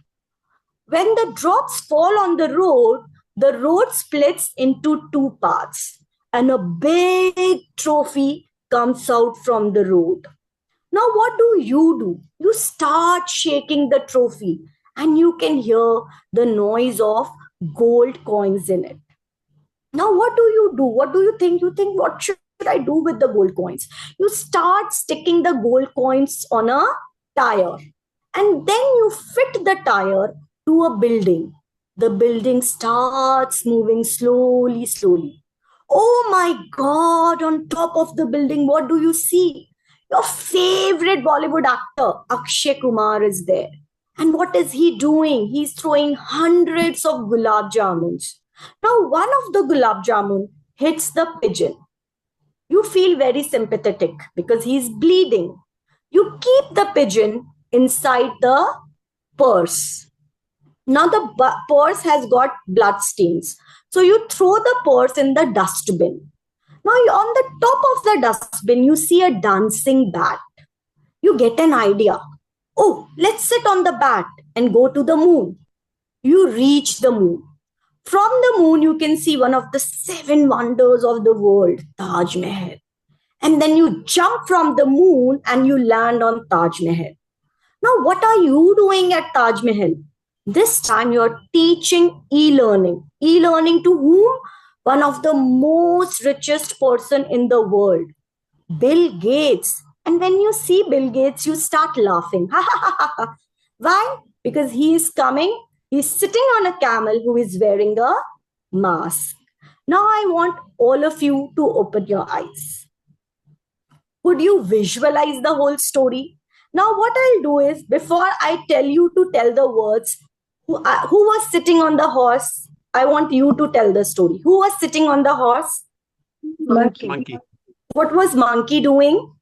When the drops fall on the road splits into two parts and a big trophy comes out from the road. Now, what do? You start shaking the trophy and you can hear the noise of gold coins in it. Now, what do you do? What do you think? You think, what should I do with the gold coins? You start sticking the gold coins on a tire and then you fit the tire to a building. The building starts moving slowly, slowly. Oh my God, on top of the building, what do you see? Your favorite Bollywood actor, Akshay Kumar, is there. And what is he doing? He's throwing hundreds of gulab jamuns. Now, one of the gulab jamun hits the pigeon. You feel very sympathetic because he's bleeding. You keep the pigeon inside the purse. Now the purse has got blood stains. So you throw the purse in the dustbin. Now on the top of the dustbin, you see a dancing bat. You get an idea. Oh, let's sit on the bat and go to the moon. You reach the moon. From the moon, you can see one of the 7 wonders of the world, Taj Mahal. And then you jump from the moon and you land on Taj Mahal. Now, what are you doing at Taj Mahal? This time you're teaching e-learning. E-learning to whom? One of the most richest person in the world, Bill Gates. And when you see Bill Gates, you start laughing. Why? Because he is coming. He's sitting on a camel who is wearing a mask. Now I want all of you to open your eyes. Could you visualize the whole story? Now what I'll do is, before I tell you to tell the words, who was sitting on the horse, I want you to tell the story. Who was sitting on the horse? Monkey. What was monkey doing?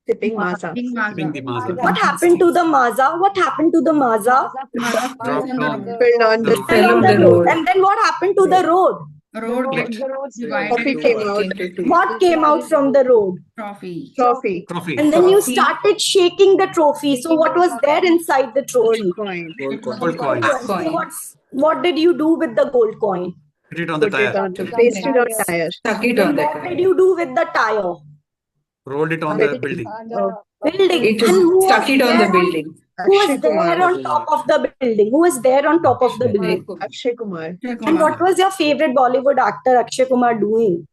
Sipping maza. Sipping the maza. What happened to the maza? What happened to the maza? Dropped on Fell on the the road. Fell on the road. And then what happened to the road? Road Split. divided Coffee into came out. What came out from the road? trophy. Trophy. Trophy. And then you started shaking the trophy. So what was there inside the trophy? Gold coin. Gold coins. What did you do with the gold coin? Put it on the Put it tire. on. Placed it on tire. Stuck it on the What did you do with the tire? Rolled it on the building. Building. It And who stuck was it on the there building. Who was Akshay there Kumar. on top of the building? Who was there on top of the building? Akshay Kumar. And what was your favorite Bollywood actor Akshay Kumar doing?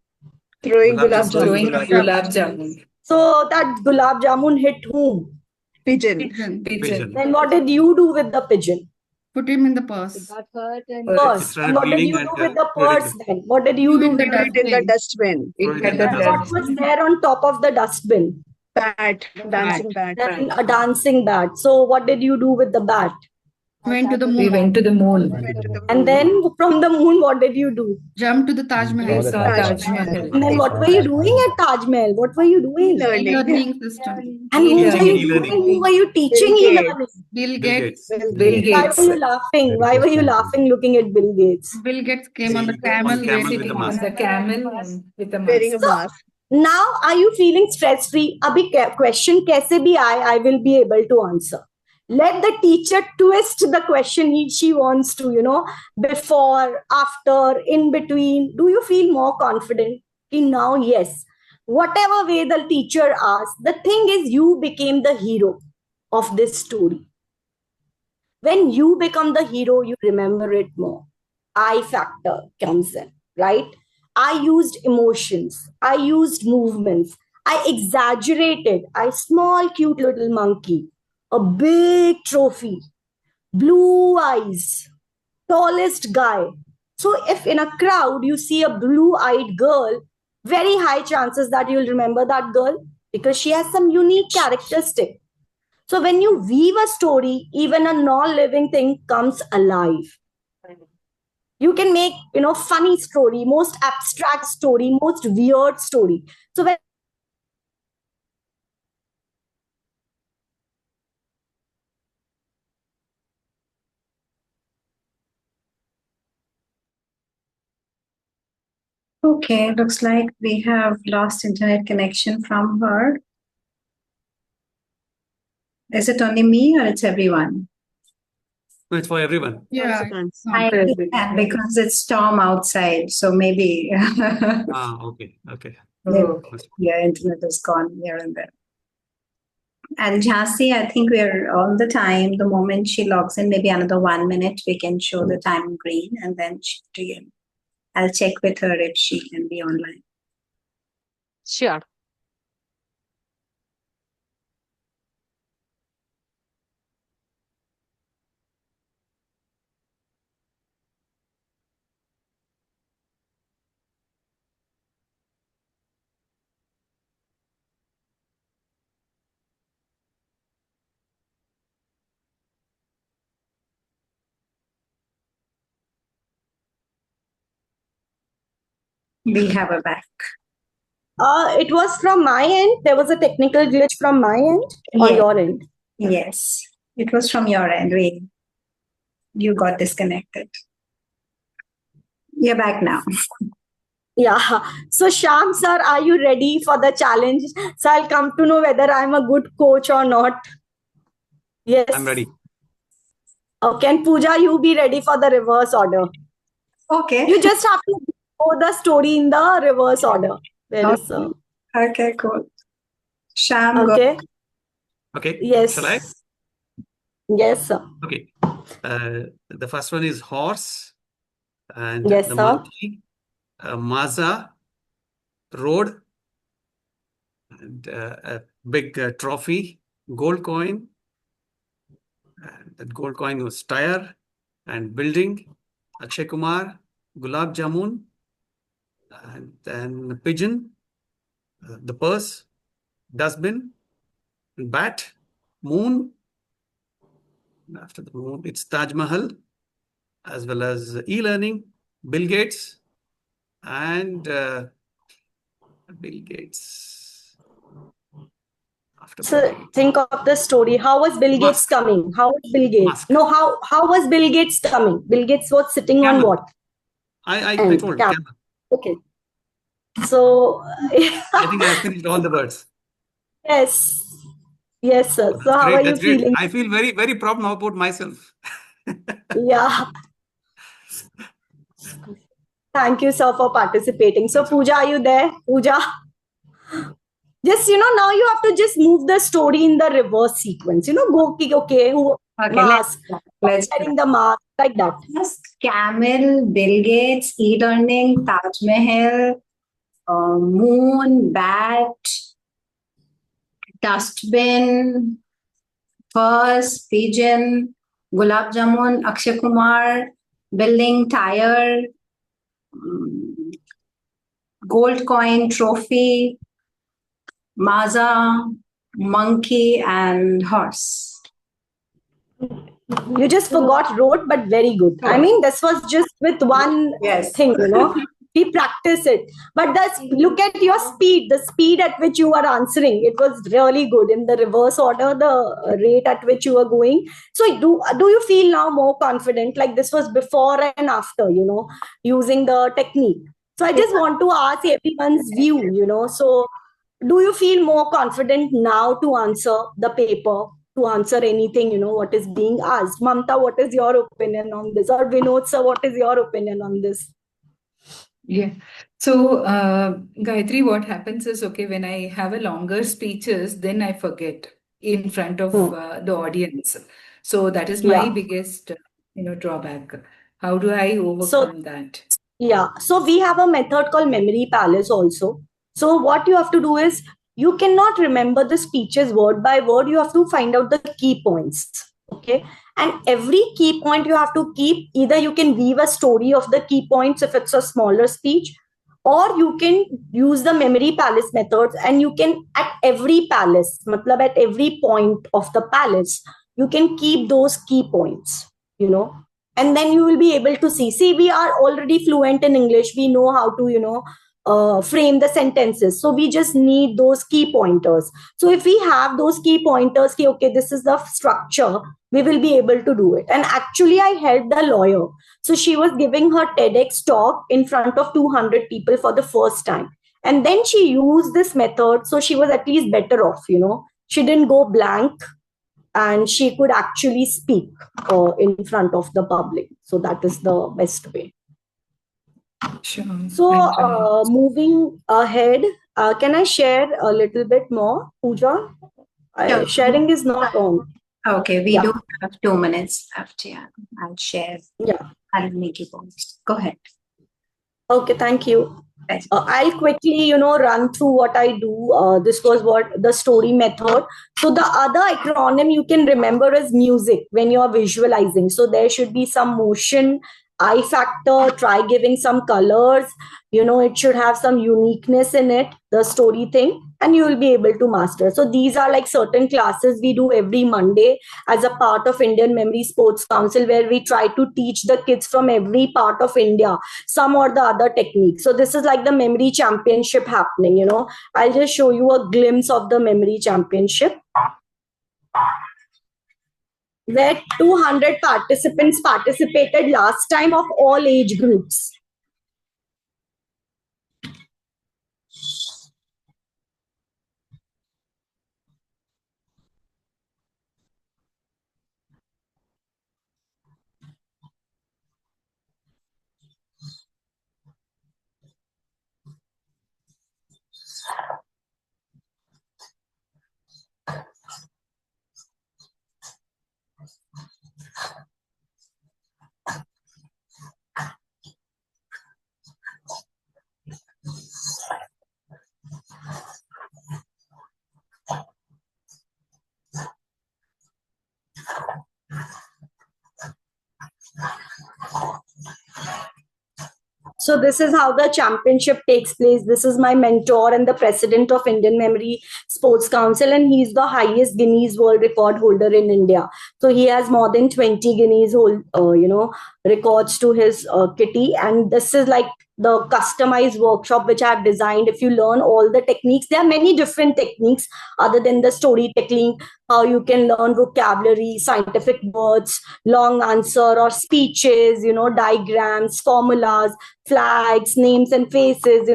Throwing Gulab gulab Throwing jamun. gulab jamun. So that gulab jamun hit whom? Pigeon. Pigeon. Then what did you do with the pigeon? Put him in the purse. Purse. started And what did bleeding you and, do with the put it in purse then? What did you do with Put it in the dustbin. Throw it in And the what dustbin. was there on top of the dustbin? Bat. Dancing bat. Then a dancing bat. So what did you do with the bat? Went to the We moon. went to the moon. And then from the moon, what did you do? Jumped to the Taj Saw Mahal. the Saw Taj Taj Mahal. Mahal. And then what were you doing at Taj Mahal? What were you doing? Learning. Learning system. And who were Teaching you e-learning. doing? Who were you teaching Bill e-learning? Bill Bill Gates. Gates. Bill Why Gates. were you laughing? Why were you laughing looking at Bill Gates? Bill Gates came on the On camel. camel with Sitting the on mask. the camel with a Wearing a mask. mask. Now, are you feeling stress free? Abhi question kaise bhi aaye, I will be able to answer. Let the teacher twist the question she wants to, before, after, in between. Do you feel more confident? Now, yes. Whatever way the teacher asks, the thing is you became the hero of this story. When you become the hero, you remember it more. I factor comes in, right? I used emotions. I used movements. I exaggerated. I small, cute little monkey, a big trophy, blue eyes, tallest guy. So if in a crowd you see a blue-eyed girl, very high chances that you'll remember that girl. because she has some unique characteristic. So when you weave a story, even a non-living thing comes alive. You can make, funny story, most abstract story, most weird story. So when Okay, looks like we have lost internet connection from her. Is it only me or it's everyone? No, it's for everyone. Yeah. I understand because it's storm outside, so maybe Okay. maybe your internet is gone here and there. And Jhansi, I think we're all the time. The moment she logs in, maybe another 1 minute, we can show the time green, and then I'll check with her if she can be online. Sure. We have her back. It was from my end. There was a technical glitch from my end or Yes. your end. Yes, it was from your end. You got disconnected. You're back now. Yeah. So Sham sir, are you ready for the challenge? So I'll come to know whether I'm a good coach or not. Yes. I'm ready. Okay. And Pooja, you be ready for the reverse order. Okay. You just have to go the story in the reverse order. There is Okay, cool. Sham, okay. Okay. Yes. Shall I? Yes, sir. Okay. The first one is horse, and Yes, the sir. monkey, Maza, road, and a big trophy, gold coin. And that gold coin was tire and building, Akshay Kumar, Gulab Jamun, and then pigeon, the purse, dustbin, bat, moon. And after the moon, it's Taj Mahal, as well as e-learning, Bill Gates, and Bill Gates. After So think of the story. How was Bill Gates coming? How was Bill Gates? No, how was Bill Gates coming? Bill Gates was sitting on what? I And told camel. camel. Okay. So I think I have finished all the words. yes. Yes, sir. So how Great. are you That's great. feeling? I feel very, very proud now about myself. Yeah. Thank you, sir, for participating. So Pooja, are you there? Pooja? Just, now you have to just move the story in the reverse sequence. Go, okay, who mask, let's wearing the mask, like that. Camel, Bill Gates, e-learning, Taj Mahal, moon, bat, dustbin, purse, pigeon, Gulab Jamun, Akshay Kumar, building, tire, gold coin, trophy, Maza, monkey, and horse. You just forgot road, but very good. I mean, this was just with one thing, We practice it. But look at your speed, the speed at which you are answering. It was really good in the reverse order, the rate at which you are going. So do you feel now more confident? Like this was before and after, using the technique. So I just want to ask everyone's view, So do you feel more confident now to answer the paper? To answer anything, what is being asked. Mamta, what is your opinion on this? Or Vinod sir, what is your opinion on this? Yeah. So, Gayatri, what happens is, okay, when I have a longer speeches, then I forget in front of the audience. So that is my biggest, drawback. How do I overcome that? Yeah. So we have a method called memory palace also. So what you have to do is you cannot remember the speeches word by word. You have to find out the key points. Okay. And every key point you have to keep, either you can weave a story of the key points if it's a smaller speech, or you can use the memory palace methods, and you can at every palace, matlab at every point of the palace, you can keep those key points, and then you will be able to see we are already fluent in English, we know how to frame the sentences, so we just need those key pointers. So if we have those key pointers, okay, this is the structure, we will be able to do it. And actually I helped the lawyer, so she was giving her TEDx talk in front of 200 people for the first time, and then she used this method, so she was at least better off, she didn't go blank, and she could actually speak in front of the public. So that is the best way. Sure. So moving ahead, can I share a little bit more, Pooja? Sure. Sharing is not on. Okay, we do have 2 minutes left. Yeah, I'll share. Yeah. I'll make it post. Go ahead. Okay, thank you. I'll quickly, run through what I do. This was what the story method. So the other acronym you can remember is music when you're visualizing. So there should be some motion, eye factor, try giving some colors. It should have some uniqueness in it, the story thing, and you will be able to master. So these are like certain classes we do every Monday as a part of Indian Memory Sports Council, where we try to teach the kids from every part of India some or the other techniques. So this is like the memory championship happening. I'll just show you a glimpse of the memory championship, where 200 participants participated last time of all age groups. So this is how the championship takes place. This is my mentor and the president of Indian Memory Sports Council, and he's the highest Guinness World Record holder in India. So he has more than 20 Guinness records to his kitty, and this is like the customized workshop which I've designed. If you learn all the techniques, there are many different techniques other than the story technique, how you can learn vocabulary, scientific words, long answer or speeches, diagrams, formulas, flags, names and faces.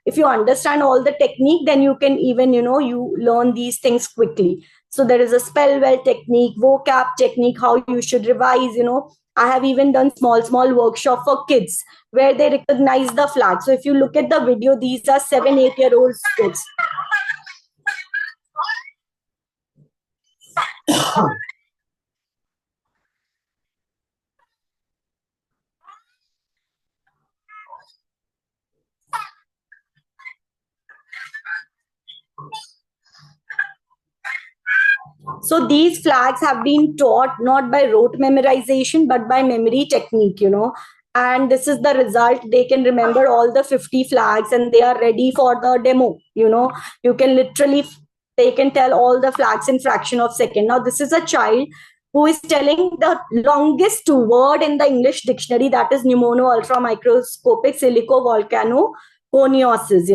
If you understand all the technique, then you can even, you learn these things quickly. So there is a spell well technique, vocab technique, how you should revise. I have even done small workshop for kids where they recognize the flag. So if you look at the video, these are 7-8-year-old kids. So these flags have been taught not by rote memorization, but by memory technique, and this is the result. They can remember all the 50 flags and they are ready for the demo. You can literally, they can tell all the flags in fraction of second. Now, this is a child who is telling the longest word in the English dictionary, that is pneumono ultra microscopic silico volcano coniosis,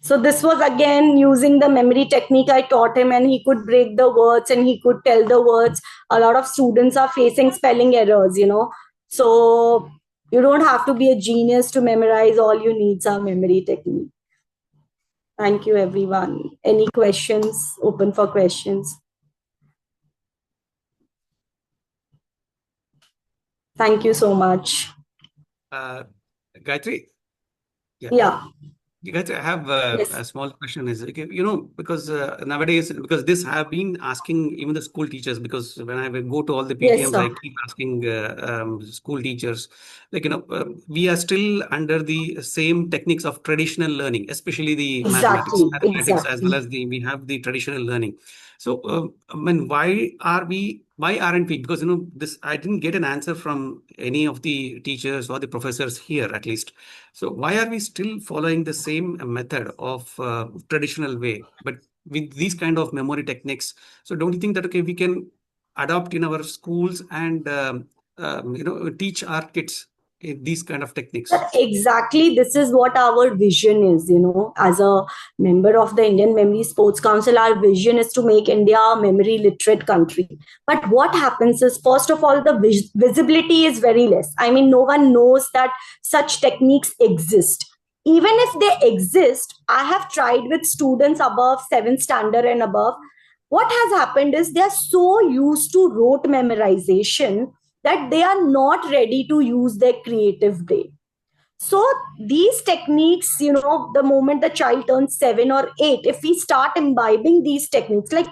So this was again using the memory technique I taught him, and he could break the words and he could tell the words. A lot of students are facing spelling errors, So you don't have to be a genius to memorize. All you need is a memory technique. Thank you, everyone. Any questions? Open for questions. Thank you so much. Gayatri, Yeah. You guys, I have Yes. a small question. Is okay, because nowadays, because this have been asking even the school teachers. Because when I will go to all the Yes, PTMs, sir. I keep asking school teachers, like we are still under the same techniques of traditional learning, especially the Exactly. mathematics as well Exactly. as we have the traditional learning. So, I mean, why aren't we? Because this I didn't get an answer from any of the teachers or the professors here, at least. So why are we still following the same method of traditional way, but with these kind of memory techniques? So don't you think that okay, we can adopt in our schools and teach our kids these kind of techniques? But exactly, this is what our vision is. As a member of the Indian Memory Sports Council, our vision is to make India a memory literate country. But what happens is, first of all, the visibility is very less. I mean, no one knows that such techniques exist. Even if they exist, I have tried with students above 7th standard and above. What has happened is they are so used to rote memorization that they are not ready to use their creative brain. So these techniques, the moment the child turns 7 or 8, if we start imbibing these techniques, like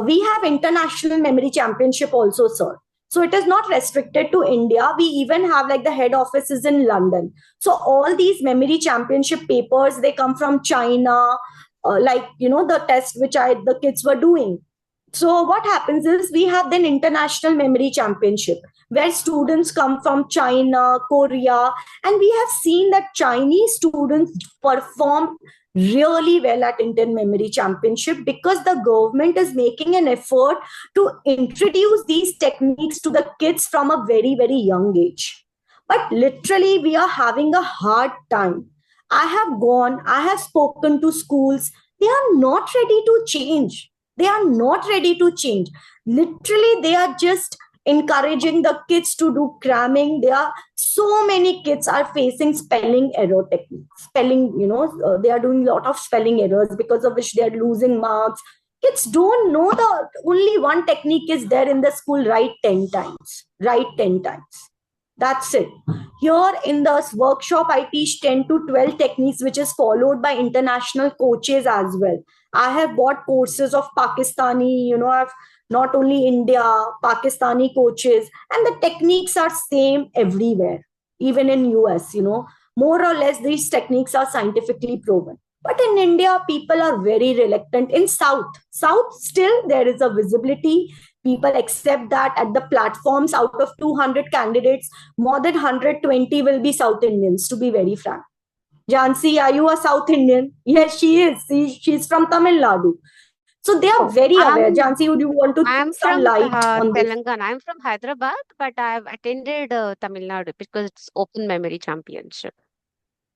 we have international memory championship also, sir. So it is not restricted to India. We even have like the head offices in London. So all these memory championship papers, they come from China, the test which the kids were doing. So what happens is we have then international memory championship where students come from China, Korea, and we have seen that Chinese students perform really well at Indian Memory Championship because the government is making an effort to introduce these techniques to the kids from a very, very young age. But literally, we are having a hard time. I have spoken to schools. They are not ready to change. They are not ready to change. Literally, they are just encouraging the kids to do cramming. There are so many kids are facing spelling error techniques. They are doing a lot of spelling errors because of which they are losing marks. Kids don't know the only one technique is there in the school. Write 10 times. Write 10 times. That's it. Here in this workshop, I teach 10 to 12 techniques, which is followed by international coaches as well. I have bought courses of Pakistani, I've not only India, Pakistani coaches, and the techniques are same everywhere, even in US, more or less these techniques are scientifically proven. But in India, people are very reluctant. In South still there is a visibility. People accept that at the platforms out of 200 candidates, more than 120 will be South Indians, to be very frank. Jansi, are you a South Indian? Yes, she is. She's from Tamil Nadu. So they are Oh, very aware. Jansi, would you want to throw I'm some from light on this? Telangana. I'm from Hyderabad, but I've attended Tamil Nadu because it's Open Memory Championship.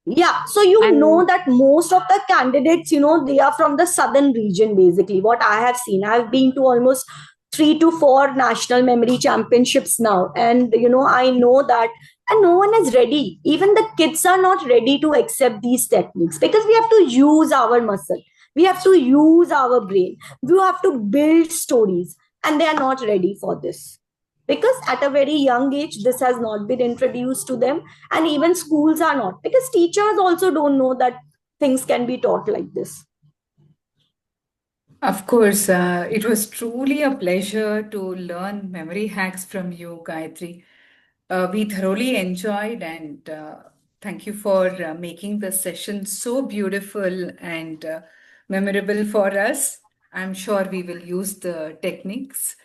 Yeah, so you know And that most of the candidates, they are from the southern region, basically. What I have seen, I've been to almost 3 to 4 national memory championships now. And, I know that, and no one is ready. Even the kids are not ready to accept these techniques because we have to use our muscle. We have to use our brain. We have to build stories, and they are not ready for this because at a very young age this has not been introduced to them, and even schools are not, because teachers also don't know that things can be taught like this. Of course, it was truly a pleasure to learn memory hacks from you, Gayatri. We thoroughly enjoyed, and thank you for making the session so beautiful and memorable for us. I'm sure we will use the techniques.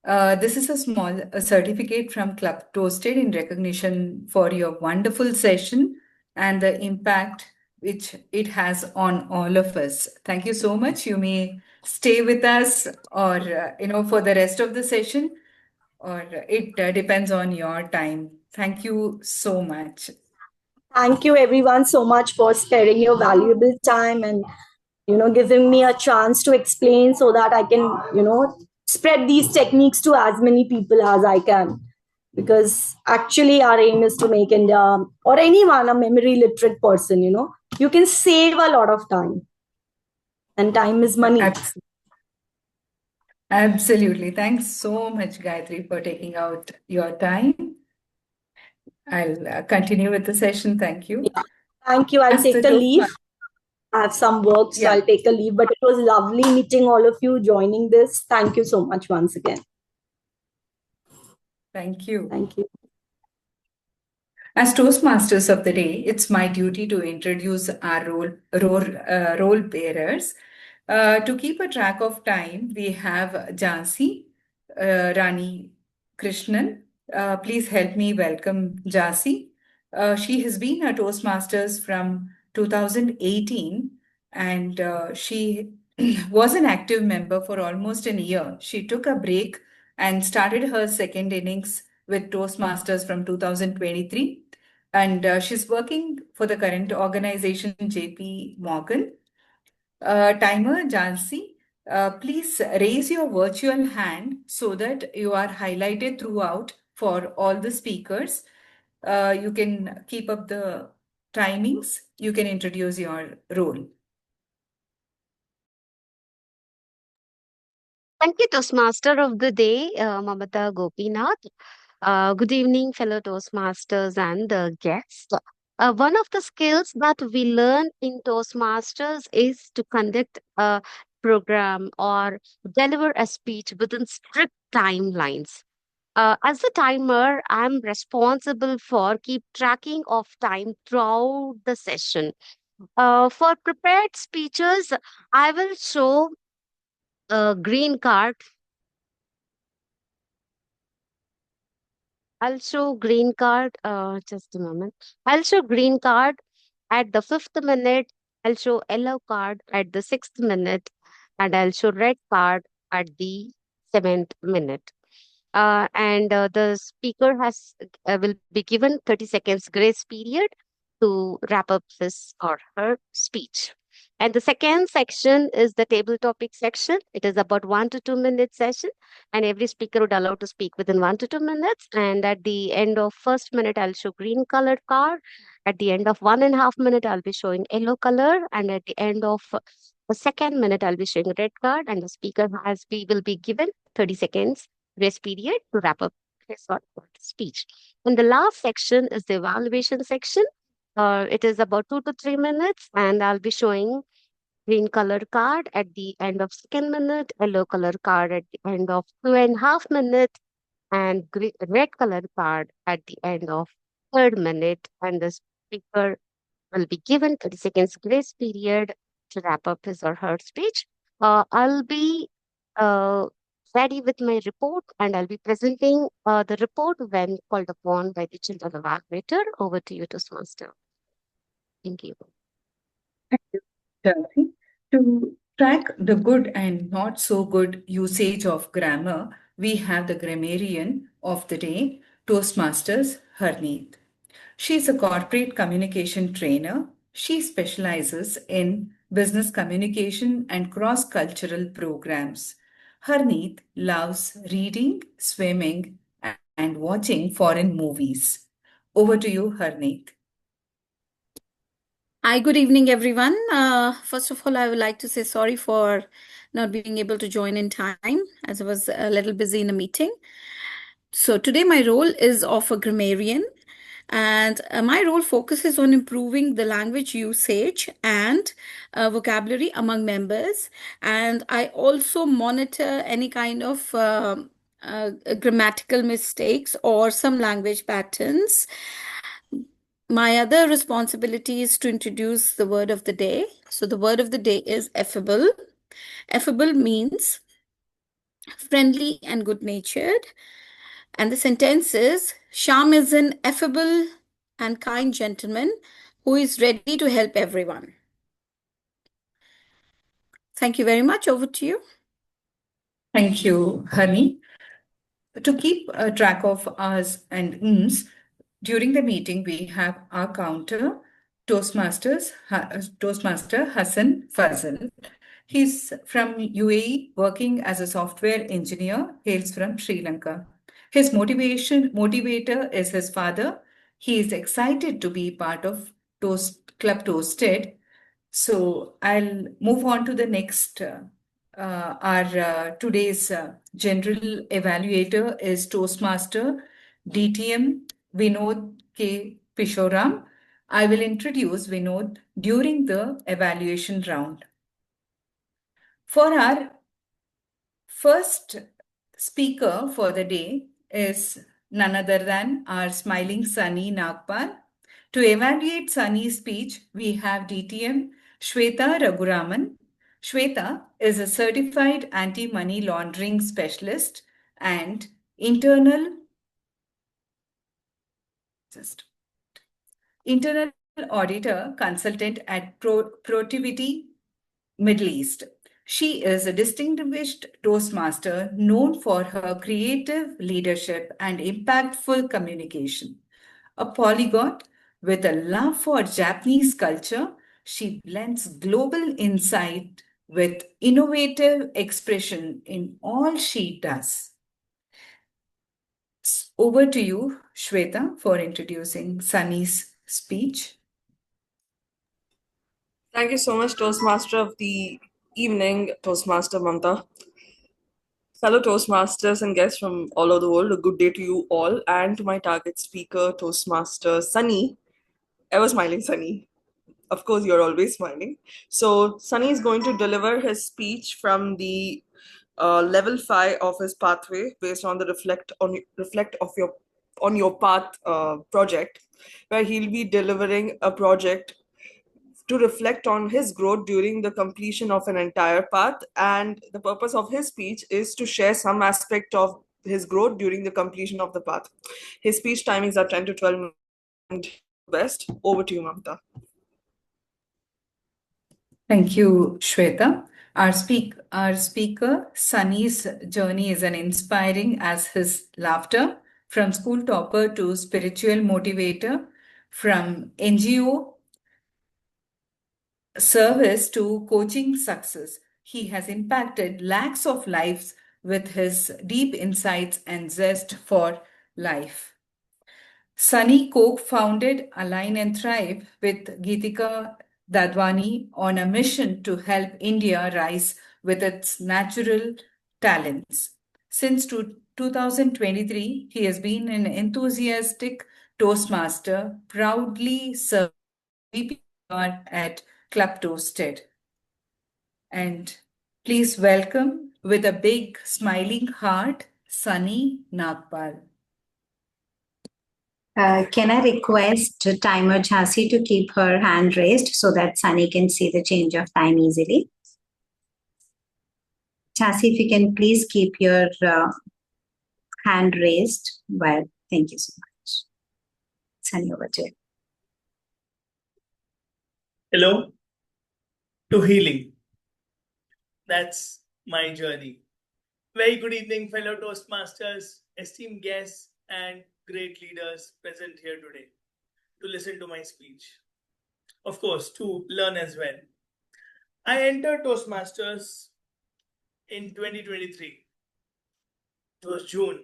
This is a certificate from Club Toasted in recognition for your wonderful session and the impact which it has on all of us. Thank you so much. You may stay with us or, for the rest of the session, or it depends on your time. Thank you so much. Thank you everyone so much for sparing your valuable time and giving me a chance to explain so that I can spread these techniques to as many people as I can, because actually our aim is to make India or anyone a memory literate person. You can save a lot of time, and time is money. Absolutely. Thanks so much, Gayatri, for taking out your time. I'll continue with the session. Thank you. Yeah. Thank you. I'll As the take a leave. Toastmasters, I have some work, so yeah, I'll take a leave. But it was lovely meeting all of you, joining this. Thank you so much once again. thank you. Thank you. As Toastmasters of the day, it's my duty to introduce our role bearers. To keep a track of time, we have Jansi, Rani Krishnan. Please help me welcome Jansi. She has been a Toastmasters from 2018, and she was an active member for almost a year. She took a break and started her second innings with Toastmasters from 2023. And she's working for the current organization, JP Morgan. Timer, Jansi, please raise your virtual hand so that you are highlighted throughout for all the speakers. You can keep up the timings. You can introduce your role. Thank you, Toastmaster of the Day, Mamata Gopinath. Good evening, fellow Toastmasters and guests. One of the skills that we learn in Toastmasters is to conduct a program or deliver a speech within strict timelines. As the timer, I'm responsible for keep tracking of time throughout the session. For prepared speeches, I will show a green card. I'll show green card. Just a moment. I'll show green card at the 5th minute. I'll show yellow card at the 6th minute, and I'll show red card at the 7th minute. And the speaker will be given 30 seconds grace period to wrap up his or her speech. And the second section is the table topic section. It is about 1 to 2 minute session, and every speaker would allow to speak within 1 to 2 minutes. And at the end of first minute, I'll show green colored card. At the end of 1.5 minute, I'll be showing yellow color, and at the end of the second minute, I'll be showing red card, and the speaker will be given 30 seconds grace period to wrap up his or her speech. And the last section is the evaluation section. It is about 2 to 3 minutes, and I'll be showing green color card at the end of second minute, yellow color card at the end of 2.5 minutes, and red color card at the end of third minute. And the speaker will be given 30 seconds grace period to wrap up his or her speech. I'll be uh, ready with my report, and I'll be presenting the report when called upon by the children evaluator. Over to you, Toastmaster. Thank you. Thank you, Jansi. To track the good and not so good usage of grammar, we have the grammarian of the day, Toastmasters Harneet. She's a corporate communication trainer. She specializes in business communication and cross-cultural programs. Harneet loves reading, swimming, and watching foreign movies. Over to you, Harneet. Hi, good evening, everyone. First of all, I would like to say sorry for not being able to join in time as I was a little busy in a meeting. So today my role is of a grammarian, and my role focuses on improving the language usage and vocabulary among members. And I also monitor any kind of grammatical mistakes or some language patterns. My other responsibility is to introduce the word of the day. So the word of the day is affable. Affable means friendly and good-natured. And the sentence is, Sham is an affable and kind gentleman who is ready to help everyone. Thank you very much. Over to you. Thank you, Hani. To keep track of us and ums, during the meeting, we have our counter, Toastmaster Hassan Fazal. He's from UAE, working as a software engineer, hails from Sri Lanka. His motivator is his father. He is excited to be part of Club ToastEd. So I'll move on to the next. Our today's general evaluator is Toastmaster DTM Vinod K. Pishoram. I will introduce Vinod during the evaluation round. For our first speaker for the day is none other than our smiling Sunny Nagpal. To evaluate Sunny's speech, we have DTM Shweta Raghuraman. Shweta is a certified anti-money laundering specialist and internal auditor consultant at Protivity Middle East. She is a distinguished Toastmaster known for her creative leadership and impactful communication. A polyglot with a love for Japanese culture, she blends global insight with innovative expression in all she does. Over to you, Shweta, for introducing Sunny's speech. Thank you so much, Toastmaster of the evening, Toastmaster Mamta. Fellow Toastmasters and guests from all over the world, a good day to you all and to my target speaker, Toastmaster Sunny. Ever smiling Sunny. Of course, you're always smiling. So Sunny is going to deliver his speech from the level 5 of his pathway based on the reflect on your path project, where he'll be delivering a project to reflect on his growth during the completion of an entire path. And the purpose of his speech is to share some aspect of his growth during the completion of the path. His speech timings are 10 to 12 minutes. And best. Over to you, Mamta. Thank you, Shweta. Our speaker, Sunny's journey is an inspiring as his laughter, from school topper to spiritual motivator, from NGO service to coaching success. He has impacted lakhs of lives with his deep insights and zest for life. Sunny co-founded Align and Thrive with Geetika Dadwani on a mission to help India rise with its natural talents. Since 2023, he has been an enthusiastic Toastmaster, proudly serving VP at Club ToastEd. And please welcome, with a big smiling heart, Sunny Nagpal. Can I request timer Jhansi to keep her hand raised so that Sunny can see the change of time easily? Jhansi, if you can please keep your hand raised. Well, thank you so much. Sunny, over to you. Hello to healing. That's my journey. Very good evening, fellow Toastmasters, esteemed guests, and great leaders present here today to listen to my speech. Of course, to learn as well. I entered Toastmasters in 2023. It was June.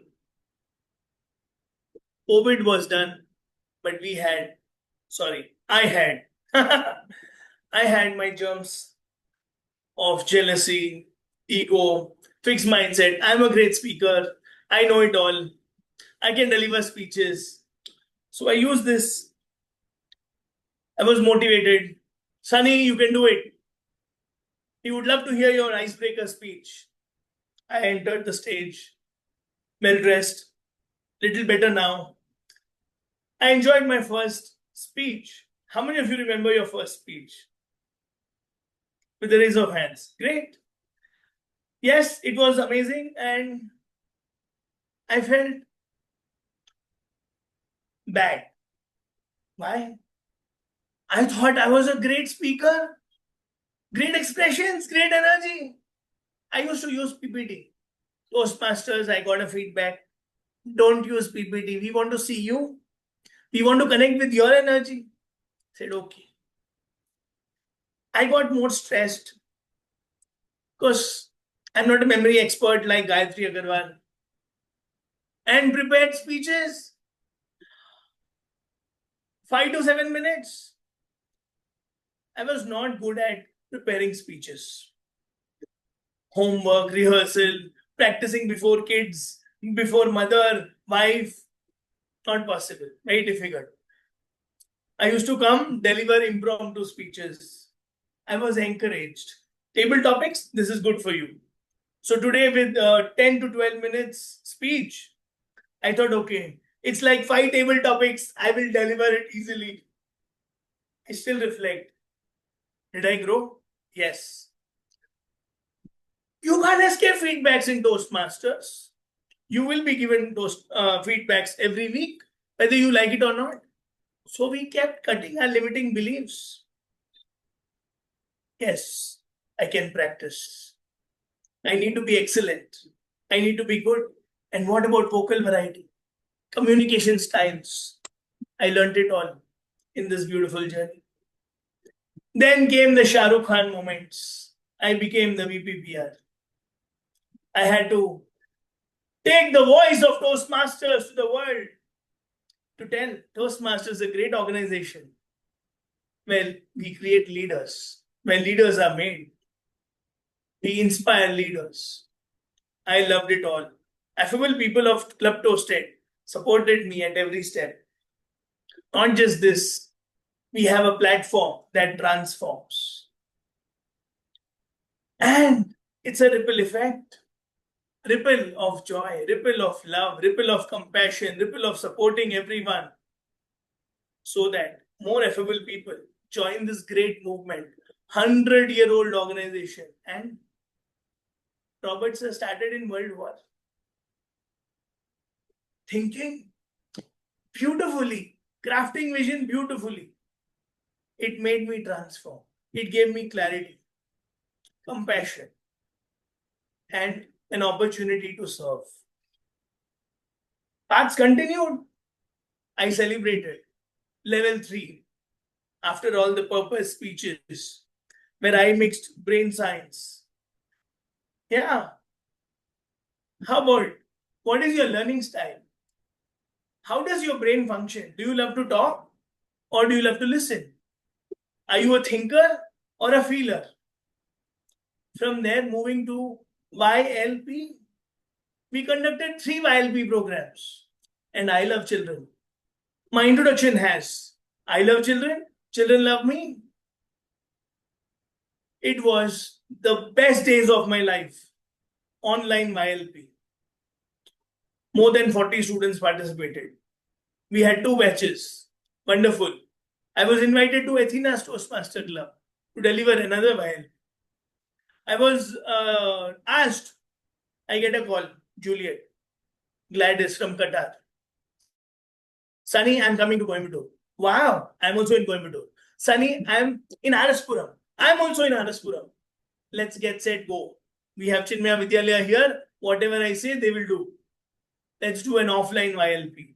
COVID was done, but I had my germs of jealousy, ego, fixed mindset. I'm a great speaker. I know it all. I can deliver speeches. So I used this. I was motivated. Sunny, you can do it. He would love to hear your icebreaker speech. I entered the stage, well dressed, little better now. I enjoyed my first speech. How many of you remember your first speech? With a raise of hands. Great. Yes, it was amazing, and I felt bad. Why? I thought I was a great speaker, great expressions, great energy. I used to use PPT. Toastmasters, I got a feedback. Don't use PPT. We want to see you. We want to connect with your energy. I said, okay. I got more stressed because I'm not a memory expert like Gayatri Agarwal. And prepared speeches, 5 to 7 minutes. I was not good at preparing speeches. Homework, rehearsal, practicing before kids, before mother, wife, not possible, very difficult. I used to come deliver impromptu speeches. I was encouraged. Table topics, this is good for you. So today with 10 to 12 minutes speech, I thought, okay, it's like 5 table topics. I will deliver it easily. I still reflect. Did I grow? Yes. You can't escape feedbacks in Toastmasters. You will be given those feedbacks every week, whether you like it or not. So we kept cutting our limiting beliefs. Yes, I can practice. I need to be excellent. I need to be good. And what about vocal variety? Communication styles. I learned it all in this beautiful journey. Then came the Shah Rukh Khan moments. I became the VPPR. I had to take the voice of Toastmasters to the world to tell Toastmasters is a great organization. Well, we create leaders. When leaders are made, we inspire leaders. I loved it all. Affable people of Club ToastEd supported me at every step. Not just this, we have a platform that transforms. And it's a ripple effect. Ripple of joy, ripple of love, ripple of compassion, ripple of supporting everyone, so that more affable people join this great movement, 100-year-old organization. And Roberts has started in World War. Thinking beautifully, crafting vision beautifully. It made me transform. It gave me clarity, compassion, and an opportunity to serve. Paths continued. I celebrated level 3 after all the purpose speeches where I mixed brain science. Yeah. How about what is your learning style? How does your brain function? Do you love to talk or do you love to listen? Are you a thinker or a feeler? From there, moving to YLP, we conducted 3 YLP programs. And I love children. My introduction has I love children, children love me. It was the best days of my life. Online YLP. More than 40 students participated. We had 2 batches. Wonderful. I was invited to Athena's Toastmaster Club to deliver another YLP. I was asked, I get a call, Juliet, Gladys from Qatar. Sunny, I'm coming to Coimbatore. Wow, I'm also in Coimbatore. Sunny, I'm in Araspuram. I'm also in Araspuram. Let's get set, go. We have Chinmaya Vidyalaya here. Whatever I say, they will do. Let's do an offline YLP.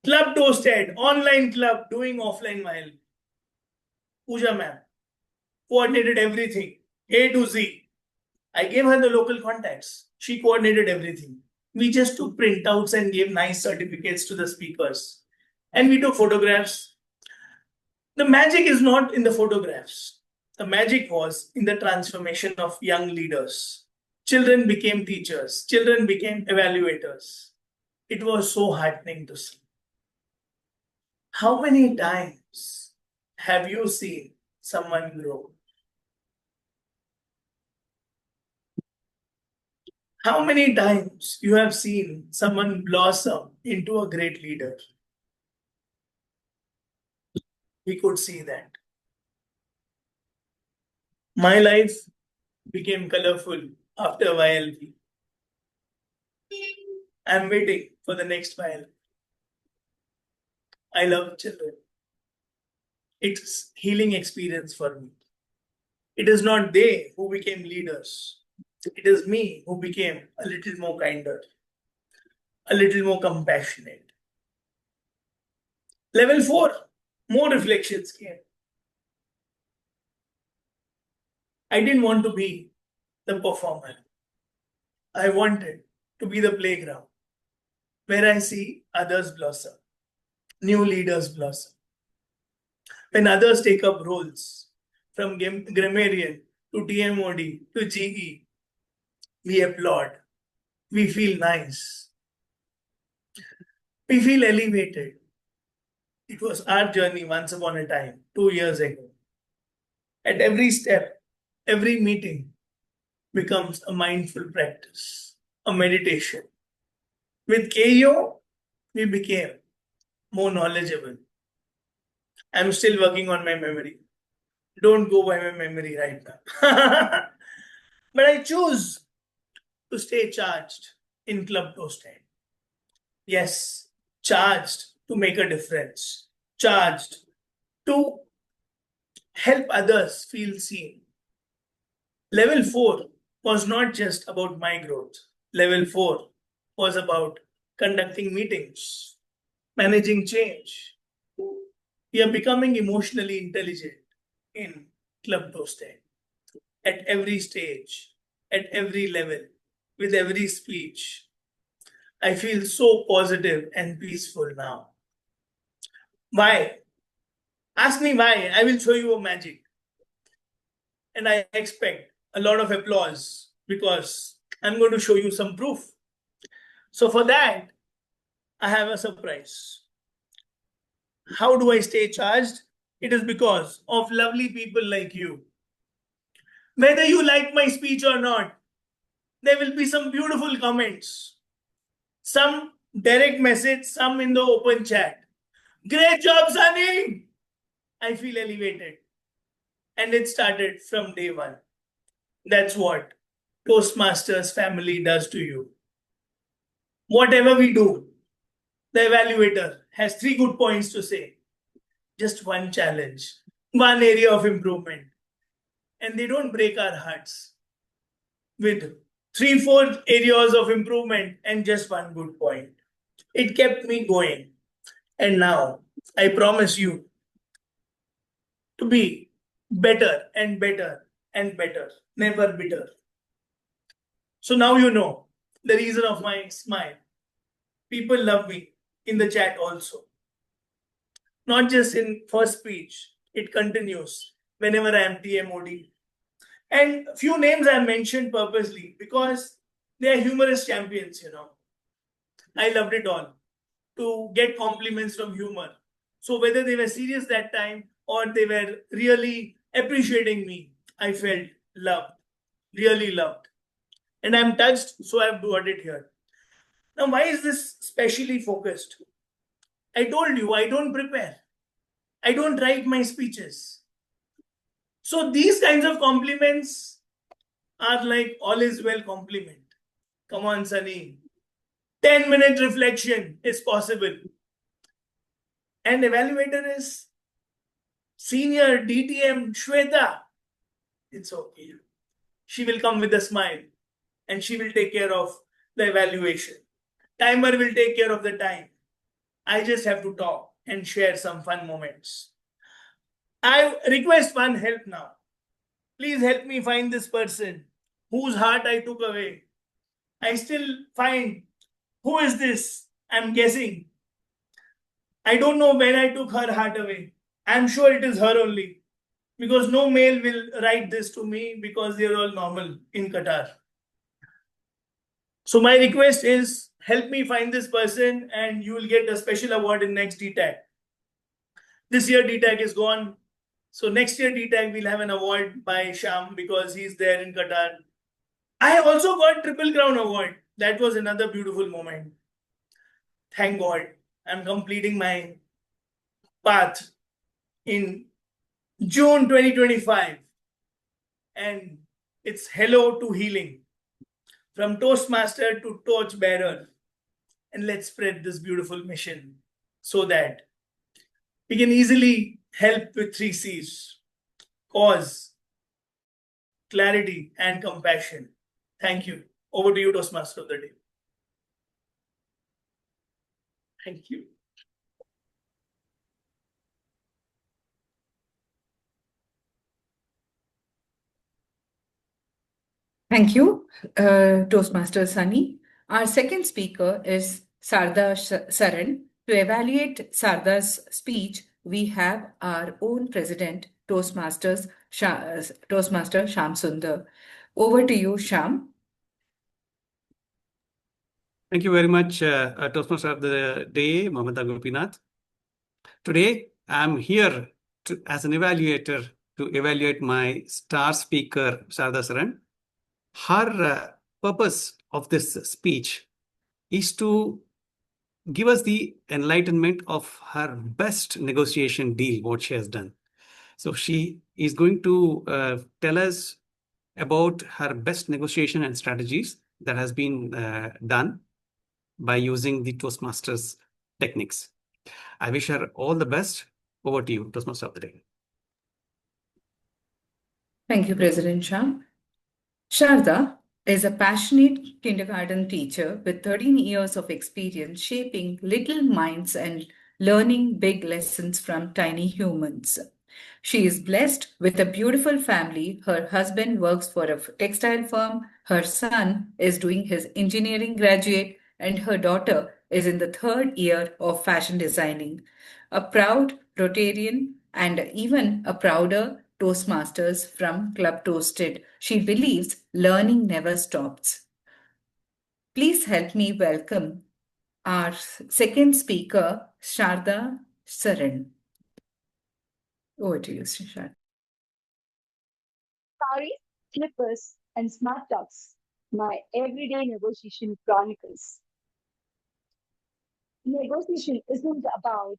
Club ToastEd, online club doing offline YLP. Pooja ma'am coordinated everything, A to Z. I gave her the local contacts. She coordinated everything. We just took printouts and gave nice certificates to the speakers. And we took photographs. The magic is not in the photographs. The magic was in the transformation of young leaders. Children became teachers. Children became evaluators. It was so heartening to see. How many times have you seen someone grow? How many times you have seen someone blossom into a great leader? We could see that. My life became colorful after YLP. I'm waiting for the next YLP. I love children. It's healing experience for me. It is not they who became leaders. It is me who became a little more kinder, a little more compassionate. Level 4, more reflections came. I didn't want to be the performer. I wanted to be the playground where I see others blossom, new leaders blossom. When others take up roles from grammarian to TMOD to GE, we applaud. We feel nice. We feel elevated. It was our journey once upon a time, 2 years ago. At every step, every meeting becomes a mindful practice, a meditation. With KO, we became more knowledgeable. I'm still working on my memory. Don't go by my memory right now. But I choose to stay charged in Club ToastEd. Yes, charged to make a difference, charged to help others feel seen. Level 4 was not just about my growth. Level 4 was about conducting meetings, managing change. We are becoming emotionally intelligent in Club ToastEd at every stage, at every level, with every speech. I feel so positive and peaceful now. Why? Ask me why. I will show you a magic. And I expect a lot of applause because I'm going to show you some proof. So for that, I have a surprise. How do I stay charged? It is because of lovely people like you. Whether you like my speech or not, there will be some beautiful comments, some direct message, some in the open chat. Great job, Sunny! I feel elevated. And it started from day one. That's what Toastmasters family does to you. Whatever we do, the evaluator has 3 good points to say. Just one challenge, one area of improvement. And they don't break our hearts with 3-4 areas of improvement and just one good point. It kept me going. And now I promise you to be better and better and better, never bitter. So now you know the reason of my smile. People love me in the chat also. Not just in first speech, it continues whenever I am TMOD. And few names I mentioned purposely because they are humorous champions, you know. I loved it all to get compliments from humor. So whether they were serious that time or they were really appreciating me, I felt loved, really loved. And I'm touched, so I've got it here. Now, why is this specially focused? I told you, I don't prepare. I don't write my speeches. So these kinds of compliments are like all is well compliment. Come on, Sunny. 10-minute reflection is possible. And evaluator is senior DTM Shweta. It's okay. She will come with a smile and she will take care of the evaluation. Timer will take care of the time. I just have to talk and share some fun moments. I request one help now. Please help me find this person whose heart I took away. I still find who is this? I'm guessing. I don't know when I took her heart away. I'm sure it is her only. Because no male will write this to me because they're all normal in Qatar. So my request is help me find this person and you will get a special award in next DTAG. This year DTAG is gone. So next year DTAG will have an award by Sham because he's there in Qatar. I also got Triple Crown Award. That was another beautiful moment. Thank God. I'm completing my path in June 2025. And it's hello to healing. From Toastmaster to torchbearer. And let's spread this beautiful mission so that we can easily help with 3 C's. Cause, clarity, and compassion. Thank you. Over to you, Toastmaster of the day. Thank you. Thank you, Toastmaster Sunny. Our second speaker is Sarda Saran. To evaluate Sarda's speech, we have our own president, Toastmaster Sham Sundar. Over to you, Sham. Thank you very much, Toastmaster of the day, Mamata Gopinath. Today, I'm here as an evaluator to evaluate my star speaker, Sharda Saran. Her purpose of this speech is to give us the enlightenment of her best negotiation deal, what she has done. So she is going to tell us about her best negotiation and strategies that has been done by using the Toastmasters techniques. I wish her all the best. Over to you, Toastmaster of the Day. Thank you, President Shah. Sharda is a passionate kindergarten teacher with 13 years of experience shaping little minds and learning big lessons from tiny humans. She is blessed with a beautiful family. Her husband works for a textile firm, her son is doing his engineering graduate, and her daughter is in the third year of fashion designing. A proud Rotarian and even a prouder Toastmasters from Club ToastEd. She believes learning never stops. Please help me welcome our second speaker, Sharda Saran. Over to you, Sharda. Saris, slippers, and smart talks, my everyday negotiation chronicles. Negotiation isn't about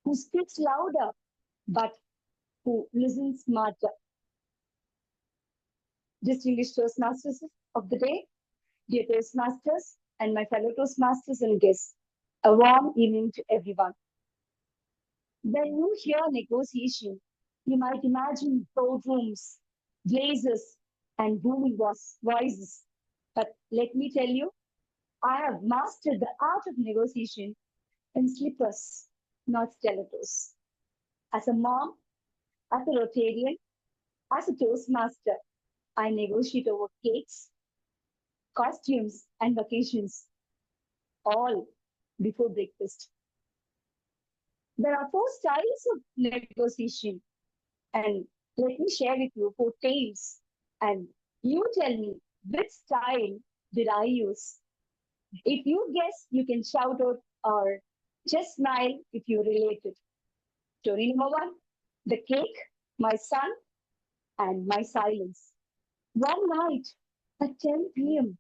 who speaks louder, but who listens smarter. Distinguished Toastmasters of the day, dear Toastmasters, and my fellow Toastmasters and guests, a warm evening to everyone. When you hear negotiation, you might imagine boardrooms, blazers, and booming voices. But let me tell you, I have mastered the art of negotiation in slippers, not stilettos. As a mom, as a Rotarian, as a Toastmaster, I negotiate over cakes, costumes, and vacations, all before breakfast. There are 4 styles of negotiation, and let me share with you 4 tales, and you tell me which style did I use. If you guess, you can shout out or just smile if you relate it. Story number 1, the cake, my son, and my silence. One night at 10 p.m.,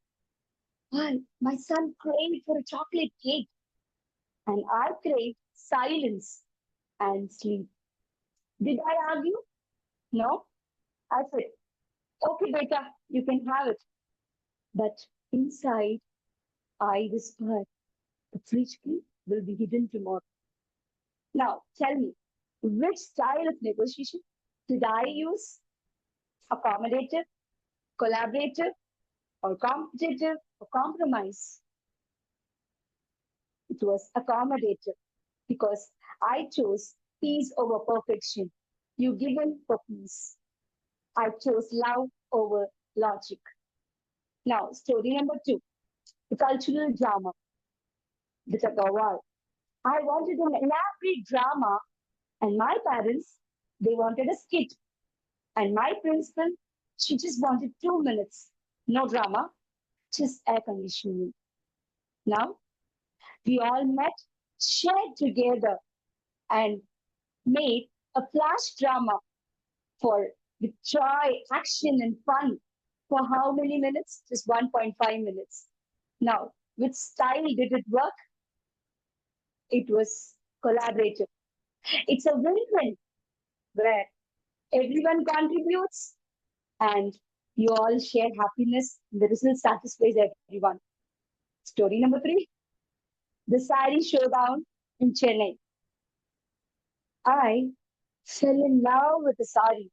my son craved for a chocolate cake, and I craved silence and sleep. Did I argue? No. I said, okay, beta, you can have it. But inside, I whispered, the fridge key will be hidden tomorrow. Now, tell me, which style of negotiation did I use? Accommodative, collaborative, or competitive, or compromise? It was accommodative because I chose peace over perfection. You given for peace. I chose love over logic. Now, story number 2, the cultural drama. The Tagawar. I wanted an elaborate drama, and my parents, they wanted a skit. And my principal, she just wanted 2 minutes. No drama, just air conditioning. Now, we all met, shared together, and made a flash drama with joy, action, and fun. For how many minutes? Just 1.5 minutes. Now, which style did it work? It was collaborative. It's a win-win where everyone contributes and you all share happiness. The result satisfies everyone. Story number 3, the sari showdown in Chennai. I fell in love with a sari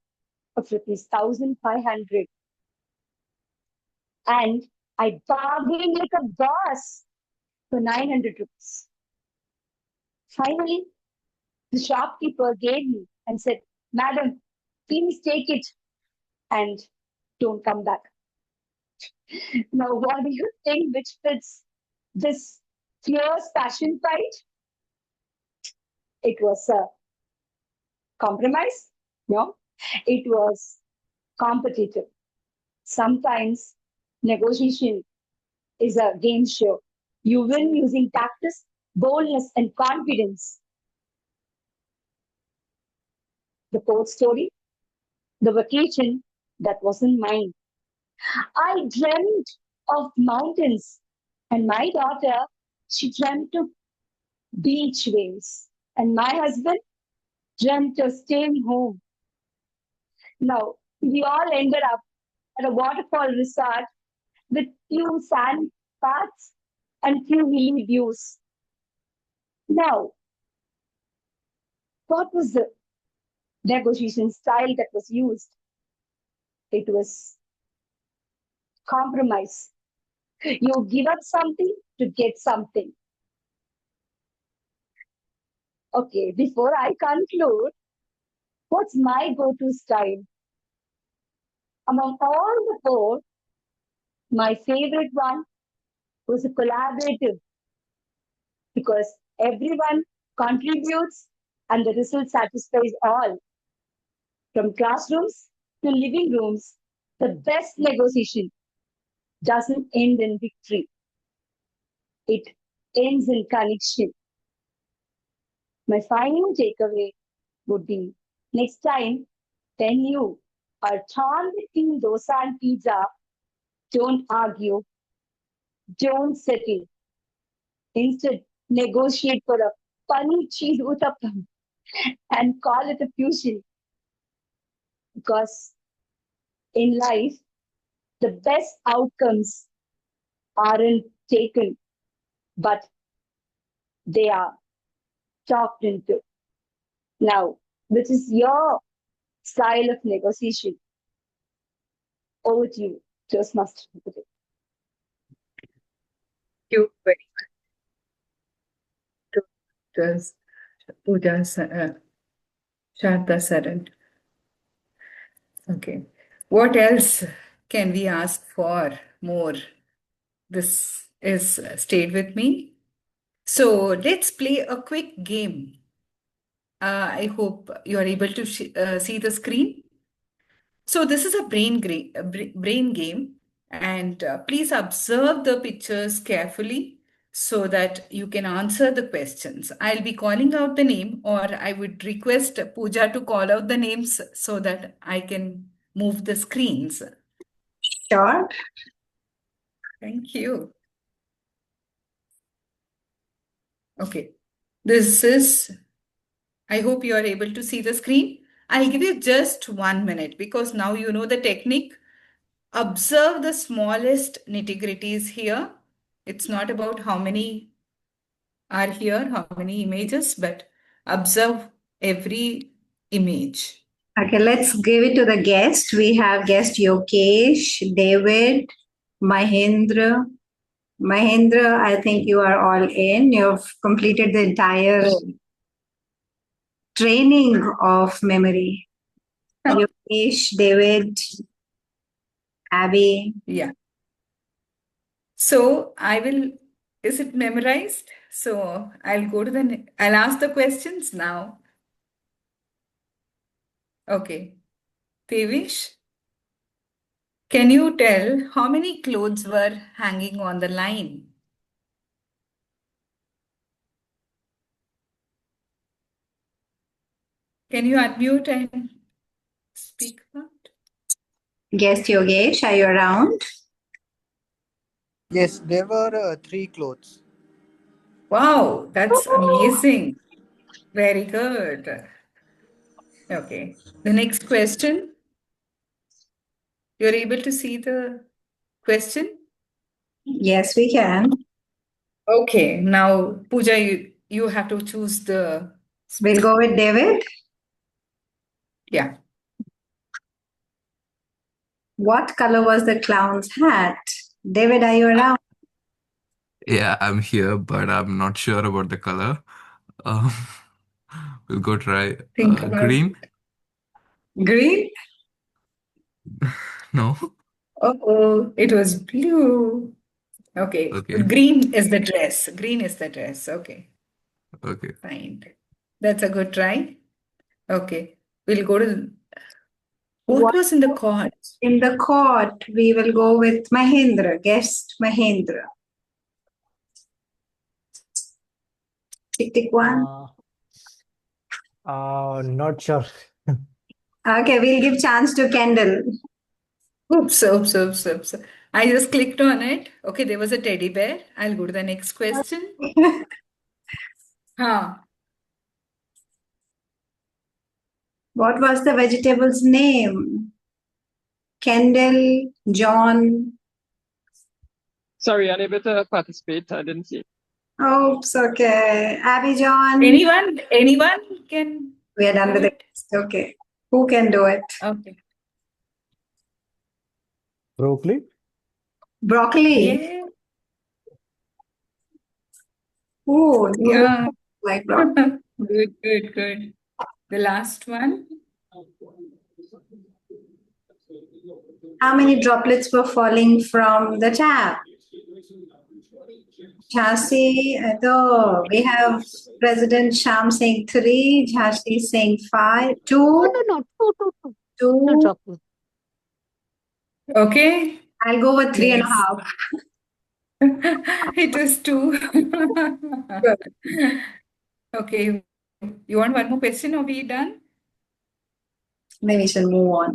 of rupees 1,500 and I bargained like a boss for 900 rupees. Finally, the shopkeeper gave me and said, Madam, please take it and don't come back. Now, what do you think which fits this fierce passion fight? It was a compromise? No, it was competitive. Sometimes negotiation is a game show. You win using tactics, boldness, and confidence. The fourth story, the vacation that wasn't mine. I dreamt of mountains, and my daughter, she dreamt of beach waves, and my husband dreamt of staying home. Now, we all ended up at a waterfall resort with few sand paths and few hilly views. Now, what was the negotiation style that was used? It was compromise. You give up something to get something. Okay, before I conclude, what's my go-to style? Among all the four, my favorite one was a collaborative because everyone contributes and the result satisfies all. From classrooms to living rooms, the best negotiation doesn't end in victory. It ends in connection. My final takeaway would be next time when you are torn between dosa and pizza, don't argue, don't settle. Instead, negotiate for a paneer cheese uttapam and call it a fusion. Because in life, the best outcomes aren't taken, but they are talked into. Now, which is your style of negotiation? Over to you, Toastmaster. Thank you very much. Toast Pooja Sharda Saran. Okay. What else can we ask for more? This is stayed with me. So let's play a quick game. I hope you are able to see the screen. So this is a brain game, and please observe the pictures carefully so that you can answer the questions. I'll be calling out the name, or I would request Pooja to call out the names so that I can move the screens. Sure. Thank you. Okay. This is, I hope you are able to see the screen. I'll give you just 1 minute because now you know the technique. Observe the smallest nitty-gritties here. It's not about how many are here, how many images, but observe every image. Okay, let's give it to the guest. We have guest Yokesh, David, Mahendra. Mahendra, I think you are all in. You've completed the entire training of memory. Yokesh, David, Abby. Yeah. So is it memorized? So I'll ask the questions now. Okay. Devish, can you tell how many clothes were hanging on the line? Can you unmute and speak out? Guest Yogesh, are you around? Yes, there were 3 clothes. Wow, that's amazing. Very good. Okay. The next question. You're able to see the question? Yes, we can. Okay. Now, Pooja, you have to choose the. We'll go with David. Yeah. What color was the clown's hat? David, are you around? Yeah, I'm here, but I'm not sure about the color. Um, we'll go try Think about green. Green? No. Oh, it was blue. Okay. Okay. Green is the dress. Green is the dress. Okay. Okay. Fine. That's a good try. Okay. We'll go to What was in the court? in the court? We will go with Mahendra. Guest Mahendra. Tick, tick, one. Not sure. Okay, we'll give chance to Kendall. Oops. I just clicked on it. Okay, there was a teddy bear. I'll go to the next question. Huh. What was the vegetable's name? Kendall, John. Sorry, unable to participate. I didn't see it. Oops, okay. Abby John. Anyone can We are done do with the it? test. Okay. Who can do it? Okay. Broccoli? Broccoli. Yeah. Ooh, Yeah. like broccoli. Good. The last one. How many droplets were falling from the tap? Jhansi, we have President Sham saying 3, Jhansi saying 5, 2. No. Two. 2. Chocolate. Okay. I'll go with 3 and a Yes. half. It was 2. Okay. You want one more question or we done? Maybe we shall move on.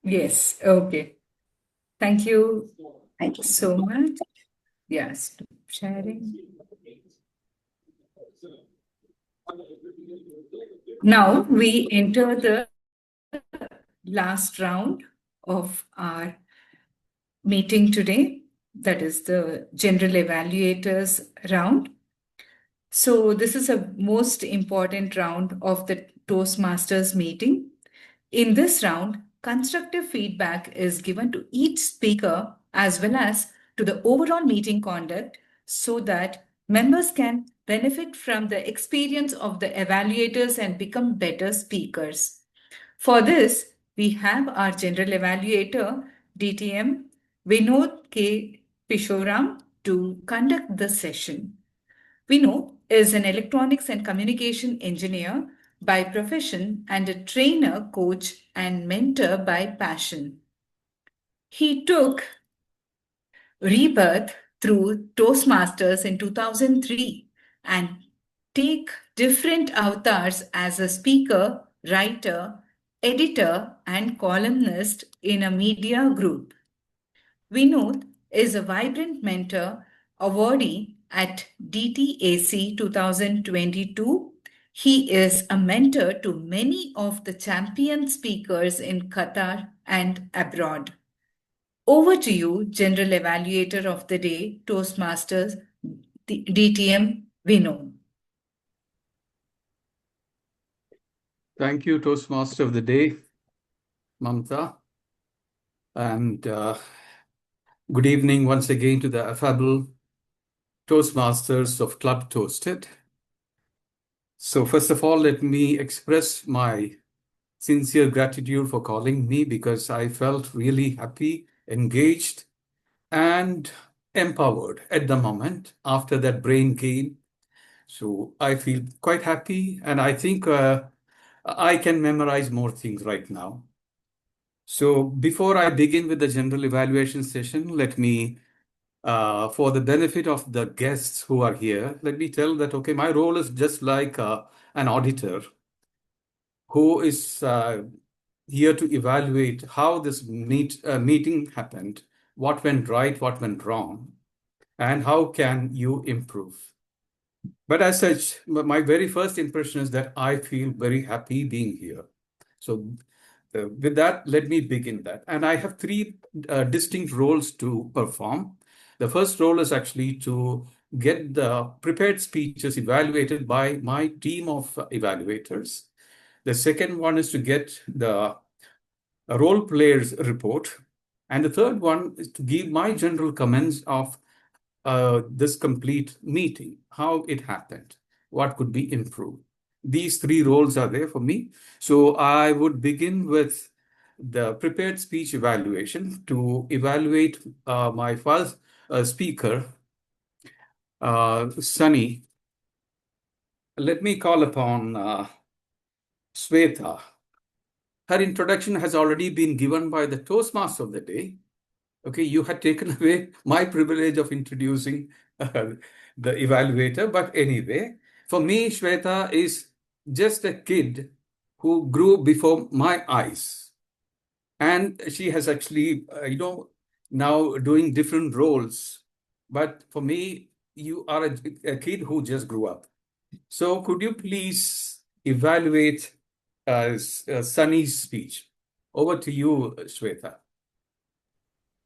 Yes. Okay. Thank you. Thank you so much. Yes. Sharing. Now we enter the last round of our meeting today. That is the general evaluators round. So this is a most important round of the Toastmasters meeting. In this round, constructive feedback is given to each speaker as well as to the overall meeting conduct so that members can benefit from the experience of the evaluators and become better speakers. For this, we have our general evaluator, DTM, Vinod K. Pishoram, to conduct the session. Vinod is an electronics and communication engineer by profession and a trainer, coach, and mentor by passion. He took rebirth through Toastmasters in 2003 and take different avatars as a speaker, writer, editor, and columnist in a media group. Vinod is a vibrant mentor awardee at DTAC 2022. He is a mentor to many of the champion speakers in Qatar and abroad. Over to you, General Evaluator of the Day, Toastmasters, DTM Vinod. Thank you, Toastmaster of the Day, Mamta. And good evening once again to the affable Toastmasters of Club ToastEd. So first of all, let me express my sincere gratitude for calling me because I felt really happy, engaged, and empowered at the moment after that brain gain. So I feel quite happy, and I think I can memorize more things right now. So before I begin with the general evaluation session, let me, for the benefit of the guests who are here, let me tell that, okay, my role is just like an auditor who is here to evaluate how this meeting happened, what went right, what went wrong, and how can you improve. But as such, my very first impression is that I feel very happy being here. So with that, let me begin that. And I have three distinct roles to perform. The first role is actually to get the prepared speeches evaluated by my team of evaluators. The second one is to get the role players report. And the third one is to give my general comments of this complete meeting, how it happened, what could be improved. These three roles are there for me. So I would begin with the prepared speech evaluation to evaluate my first speaker, Sunny. Let me call upon Sweta. Her introduction has already been given by the Toastmaster of the day. Okay, you had taken away my privilege of introducing the evaluator. But anyway, for me, Shweta is just a kid who grew before my eyes. And she has actually, now doing different roles. But for me, you are a kid who just grew up. So could you please evaluate Sunny's speech? Over to you, Shweta.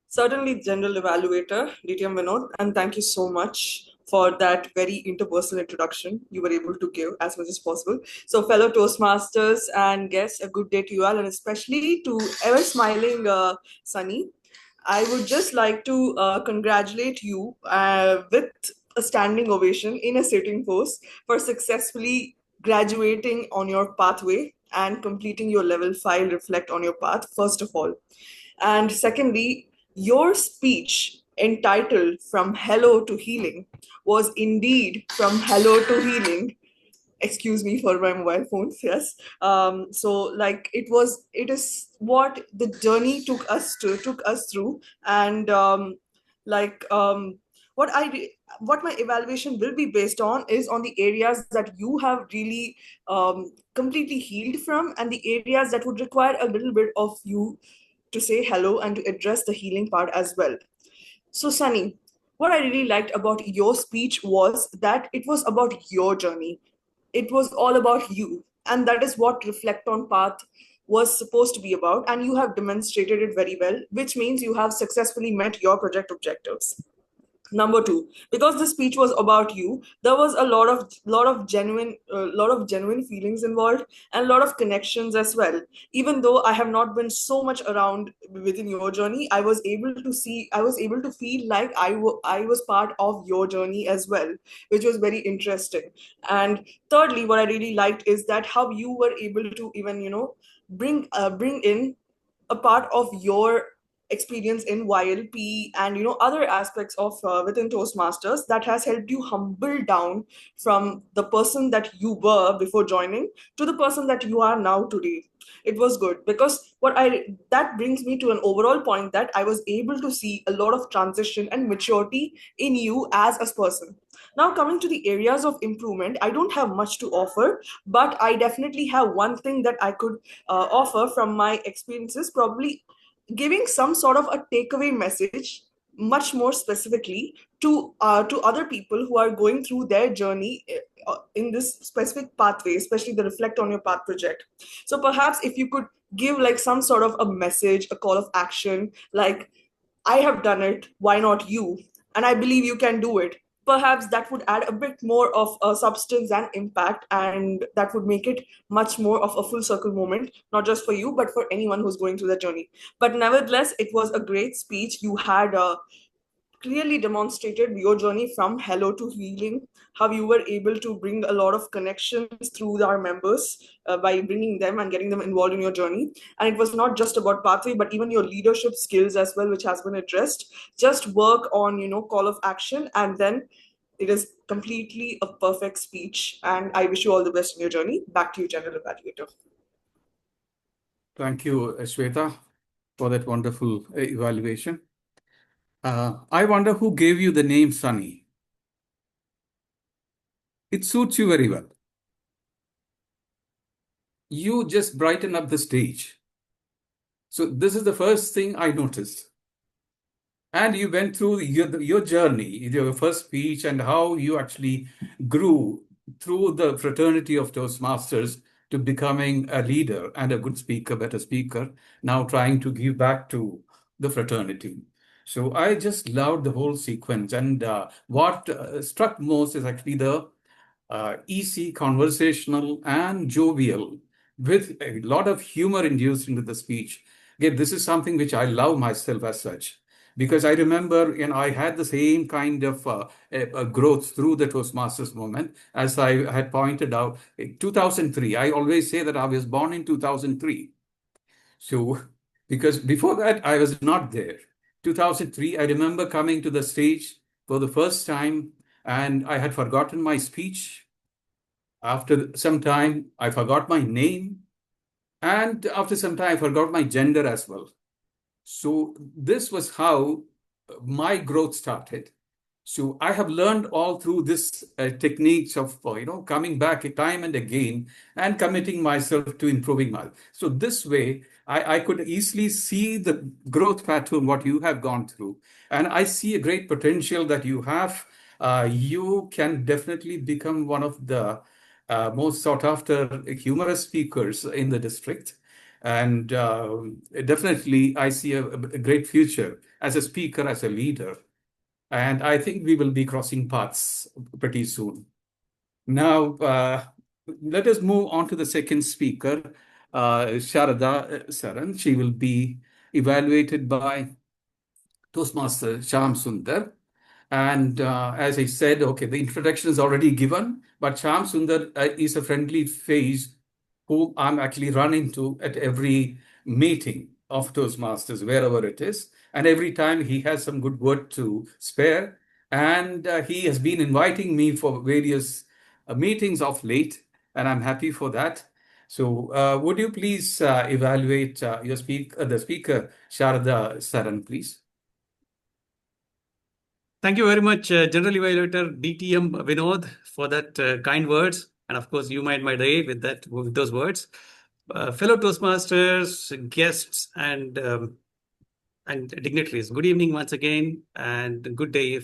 Certainly, General Evaluator, DTM Vinod, and thank you so much for that very interpersonal introduction you were able to give as much as possible. So, fellow Toastmasters and guests, a good day to you all, and especially to ever smiling Sunny. I would just like to congratulate you with a standing ovation in a sitting pose for successfully graduating on your pathway and completing your level 5 reflect on your path, first of all. And secondly, your speech entitled From Hello to Healing was indeed from hello to healing. Excuse me for my mobile phones, yes. So like it is what the journey took us through. And like what my evaluation will be based on is on the areas that you have really completely healed from, and the areas that would require a little bit of you to say hello and to address the healing part as well. So, Sunny, what I really liked about your speech was that it was about your journey. It was all about you. And that is what Reflect on Path was supposed to be about. And you have demonstrated it very well, which means you have successfully met your project objectives. Number two, because the speech was about you, there was a lot of genuine feelings involved and a lot of connections as well. Even though I have not been so much around within your journey, I was able to feel like I was part of your journey as well, which was very interesting. And thirdly, what I really liked is that how you were able to even bring in a part of your experience in YLP and other aspects of within Toastmasters that has helped you humble down from the person that you were before joining to the person that you are now today. It was good because that brings me to an overall point that I was able to see a lot of transition and maturity in you as a person. Now, coming to the areas of improvement, I don't have much to offer, but I definitely have one thing that I could offer from my experiences, probably giving some sort of a takeaway message much more specifically to other people who are going through their journey in this specific pathway, especially the Reflect on Your Path project. So perhaps if you could give like some sort of a message, a call of action, like, I have done it, why not you? And I believe you can do it. Perhaps that would add a bit more of a substance and impact, and that would make it much more of a full circle moment, not just for you, but for anyone who's going through that journey. But nevertheless, it was a great speech. You had clearly demonstrated your journey from hello to healing, how you were able to bring a lot of connections through our members by bringing them and getting them involved in your journey. And it was not just about pathway, but even your leadership skills as well, which has been addressed. Just work on call of action, and then it is completely a perfect speech. And I wish you all the best in your journey. Back to you, General Evaluator. Thank you, Shweta, for that wonderful evaluation. I wonder who gave you the name Sunny. It suits you very well. You just brighten up the stage. So this is the first thing I noticed. And you went through your journey, your first speech, and how you actually grew through the fraternity of Toastmasters to becoming a leader and a good speaker, better speaker, now trying to give back to the fraternity. So I just loved the whole sequence. And what struck most is actually the easy, conversational, and jovial, with a lot of humor induced into the speech. Again, this is something which I love myself as such, because I remember, I had the same kind of growth through the Toastmasters movement, as I had pointed out. In 2003, I always say that I was born in 2003. So, because before that, I was not there. 2003, I remember coming to the stage for the first time, and I had forgotten my speech. After some time, I forgot my name. And after some time, I forgot my gender as well. So this was how my growth started. So I have learned all through this techniques of coming back time and again and committing myself to improving my. So this way, I could easily see the growth pattern what you have gone through, and I see a great potential that you have. You can definitely become one of the most sought after humorous speakers in the district. And definitely, I see a great future as a speaker, as a leader. And I think we will be crossing paths pretty soon. Now, let us move on to the second speaker, Sharada Saran. She will be evaluated by Toastmaster Sham Sundar. And as I said, okay, the introduction is already given, but Sham Sundar is a friendly face who I'm actually run into at every meeting of Toastmasters, wherever it is. And every time he has some good word to spare. And he has been inviting me for various meetings of late, and I'm happy for that. So would you please evaluate the speaker, Sharada Saran, please? Thank you very much, General Evaluator DTM Vinod, for that kind words. And of course, you made my day with those words. Fellow Toastmasters, guests, and dignitaries, good evening once again, and good day.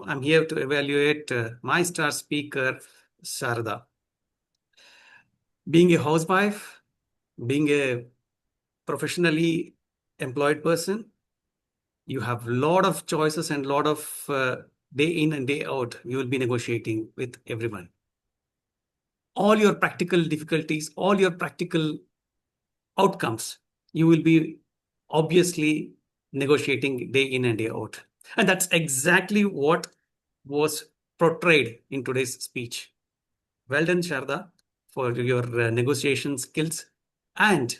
I'm here to evaluate my star speaker, Sarada. Being a housewife, being a professionally employed person, you have a lot of choices and a lot of day in and day out, you will be negotiating with everyone. All your practical difficulties, all your practical outcomes, you will be obviously negotiating day in and day out. And that's exactly what was portrayed in today's speech. Well done, Sharda, for your negotiation skills and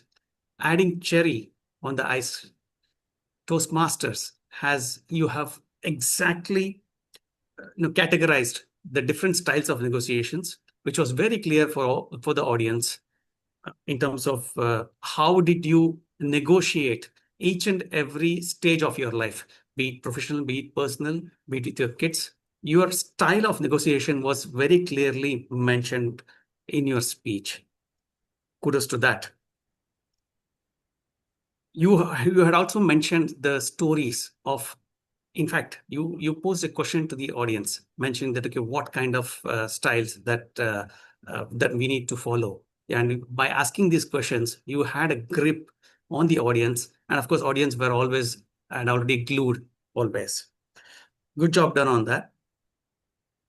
adding cherry on the ice. Toastmasters you have exactly categorized the different styles of negotiations, which was very clear for the audience in terms of how did you negotiate each and every stage of your life, be it professional, be it personal, be it with your kids. Your style of negotiation was very clearly mentioned in your speech. Kudos to that. You had also mentioned the stories of, in fact, you posed a question to the audience, mentioning that, okay, what kind of styles that we need to follow. And by asking these questions, you had a grip on the audience. And of course, audience were always and already glued always. Good job done on that.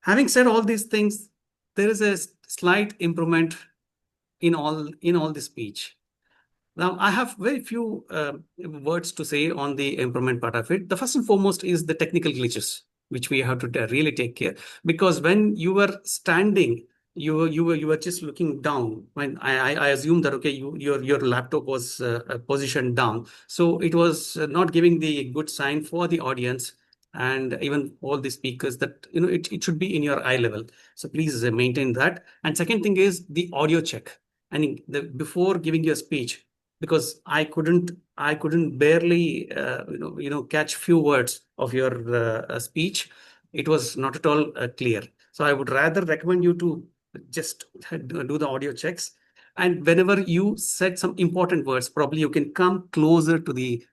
Having said all these things, there is a slight improvement in all the speech. Now, I have very few words to say on the improvement part of it. The first and foremost is the technical glitches, which we have to really take care. Because when you were standing, you were just looking down. When I assume that, okay, your laptop was positioned down, so it was not giving the good sign for the audience and even all the speakers that it should be in your eye level. So please maintain that. And second thing is the audio check. I mean, before giving your speech, because I couldn't barely catch few words of your speech. It was not at all clear. So I would rather recommend you to just do the audio checks. And whenever you said some important words, probably you can come closer to the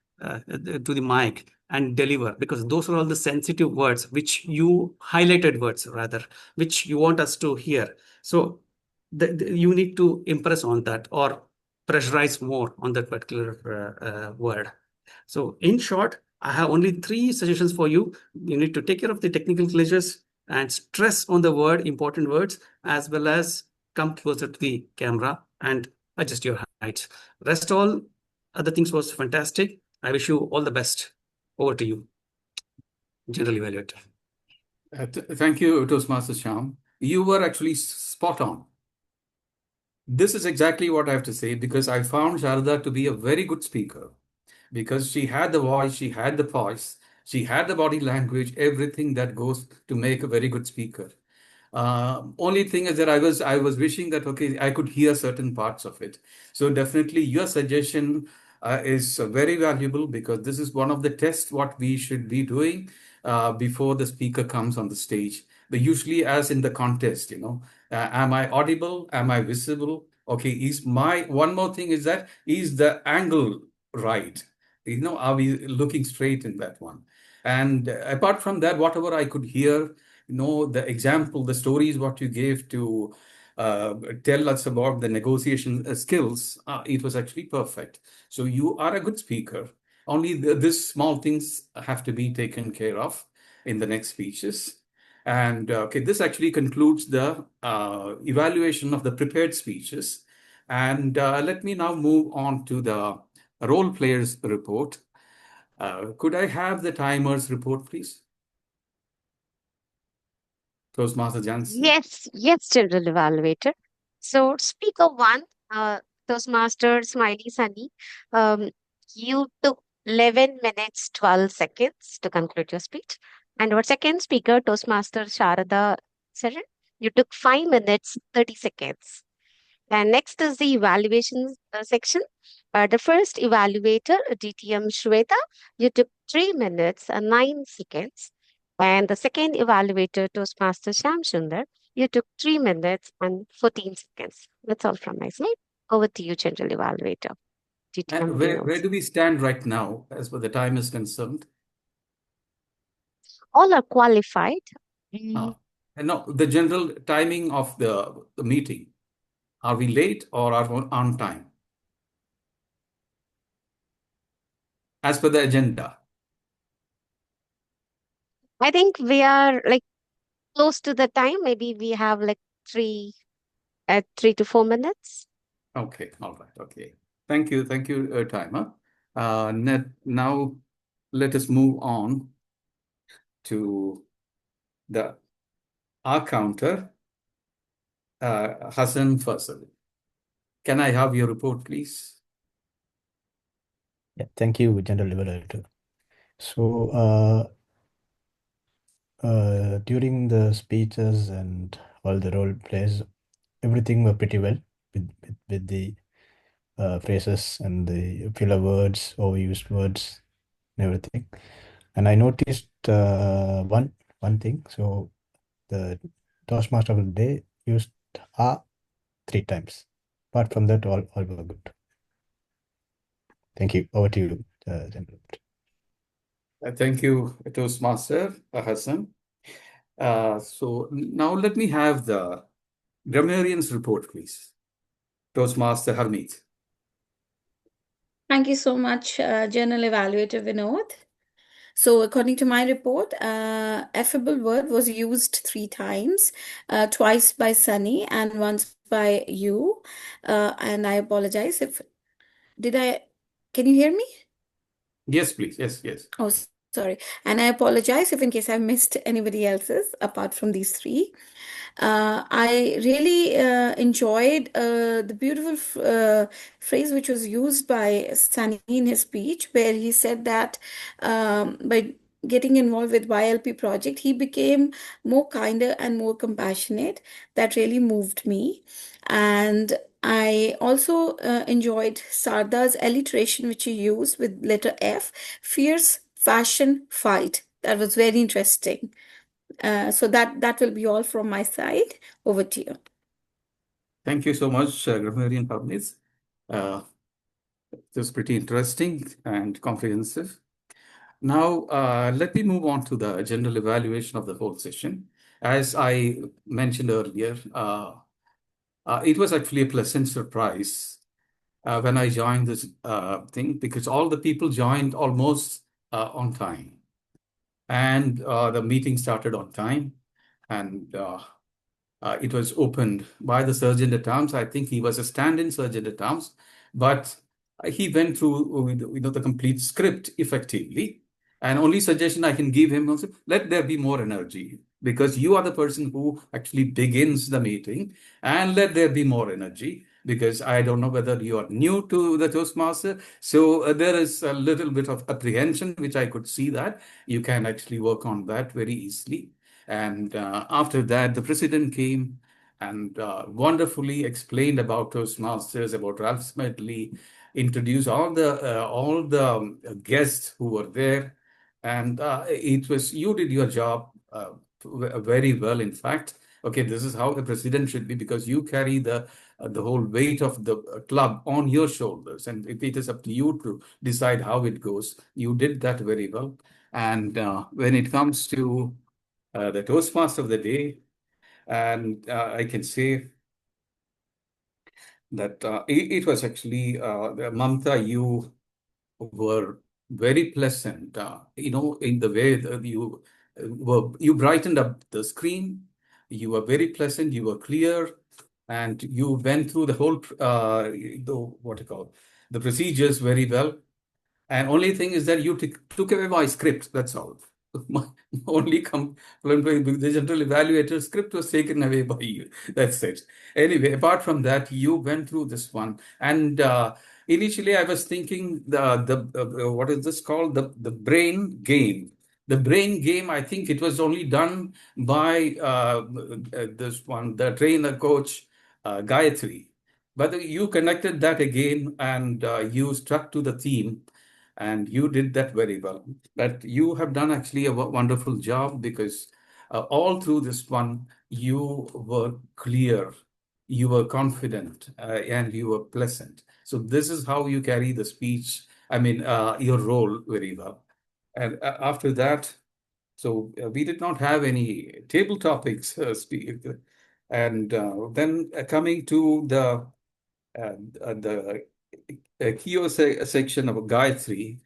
mic and deliver, because those are all the sensitive words, which you highlighted words rather, which you want us to hear. So you need to impress on that or pressurize more on that particular word. So in short, I have only 3 suggestions for you. You need to take care of the technical glitches and stress on the important words, as well as come closer to the camera and adjust your heights. Rest all other things was fantastic. I wish you all the best. Over to you, General Evaluator. Thank you, Toastmaster Sham. You were actually spot on. This is exactly what I have to say, because I found Sharada to be a very good speaker, because she had the voice, she had the voice, she had the body language, everything that goes to make a very good speaker. Only thing is that I was wishing that, okay, I could hear certain parts of it. So definitely your suggestion is very valuable, because this is one of the tests what we should be doing before the speaker comes on the stage. But usually, as in the contest, am I audible? Am I visible? Okay, one more thing is that is the angle right? Are we looking straight in that one? And apart from that, whatever I could hear, the example, the stories what you gave to tell us about the negotiation skills, it was actually perfect. So you are a good speaker. Only these small things have to be taken care of in the next speeches. And okay, this actually concludes the evaluation of the prepared speeches. And let me now move on to the role players report. Could I have the timers report, please? Toastmaster Jansen. Yes, General Evaluator. So, speaker one, Toastmaster Smiley Sunny, um, you took 11 minutes, 12 seconds to conclude your speech. And our second speaker, Toastmaster Sharada Saran, you took 5 minutes, 30 seconds. And next is the evaluation section. The first evaluator, DTM Shweta, you took 3 minutes and 9 seconds. And the second evaluator, Toastmaster Sham Sundar, you took 3 minutes and 14 seconds. That's all from my side. Over to you, General Evaluator. And DTM where notes. do we stand right now as far the time is concerned? All are qualified. And no, the general timing of the meeting. Are we late or are we on time? As per the agenda. I think we are like close to the time. Maybe we have like 3 to 4 minutes. Okay, all right, okay. Thank you, timer. Now let us move on to our counter, Hassan Faisal. Can I have your report, please? Yeah, thank you, General Evaluator. So, during the speeches and all the role plays, everything went pretty well with the phrases and the filler words, overused words, and everything. And I noticed one thing. So the Toastmaster of the day used "a" 3 times. Apart from that, all were good. Thank you. Over to you, General. Thank you, Toastmaster Hassan. So now let me have the grammarian's report, please. Toastmaster Harmeet. Thank you so much, General Evaluator Vinod. So, according to my report, affable word was used 3 times, twice by Sunny and once by you. And I apologize if can you hear me? Yes, please. Yes. Oh, sorry. And I apologize if in case I missed anybody else's apart from these 3. I really enjoyed the beautiful phrase which was used by Sunny in his speech, where he said that by getting involved with YLP project, he became more kinder and more compassionate. That really moved me. And I also enjoyed Sarda's alliteration, which he used with letter F, fierce, fashion, fight. That was very interesting. So that will be all from my side. Over to you. Thank you so much, Grammarian Harmeet. It was pretty interesting and comprehensive. Now, let me move on to the general evaluation of the whole session. As I mentioned earlier, it was actually a pleasant surprise when I joined this thing, because all the people joined almost on time. And the meeting started on time, and it was opened by the Sergeant at Arms. I think he was a stand-in Sergeant at Arms, but he went through the complete script effectively. And only suggestion I can give him also, let there be more energy, because you are the person who actually begins the meeting, and let there be more energy, because I don't know whether you are new to the Toastmaster. So there is a little bit of apprehension, which I could see that you can actually work on that very easily. And after that, the president came and wonderfully explained about Toastmasters, about Ralph Smedley, introduced all the guests who were there. And you did your job very well, in fact. Okay, this is how a president should be, because you carry the whole weight of the club on your shoulders, and it is up to you to decide how it goes. You did that very well. And when it comes to the Toastmaster of the day, and I can say that it was actually Mamta, you were very pleasant, in the way that you brightened up the screen. You were very pleasant. You were clear, and you went through the whole what you call the procedures very well. And only thing is that you took away my script. That's all. My only complaint with the general evaluator script was taken away by you. That's it. Anyway, apart from that, you went through this one. And initially, I was thinking what is this called? The brain game. The brain game, I think it was only done by this one, the trainer coach, Gayatri. But you connected that again, and you stuck to the theme, and you did that very well. But you have done actually a wonderful job, because all through this one, you were clear, you were confident, and you were pleasant. So this is how you carry the speech, I mean, your role very well. And after that, so we did not have any table topics speak. And then coming to the kiosk section of Gayatri,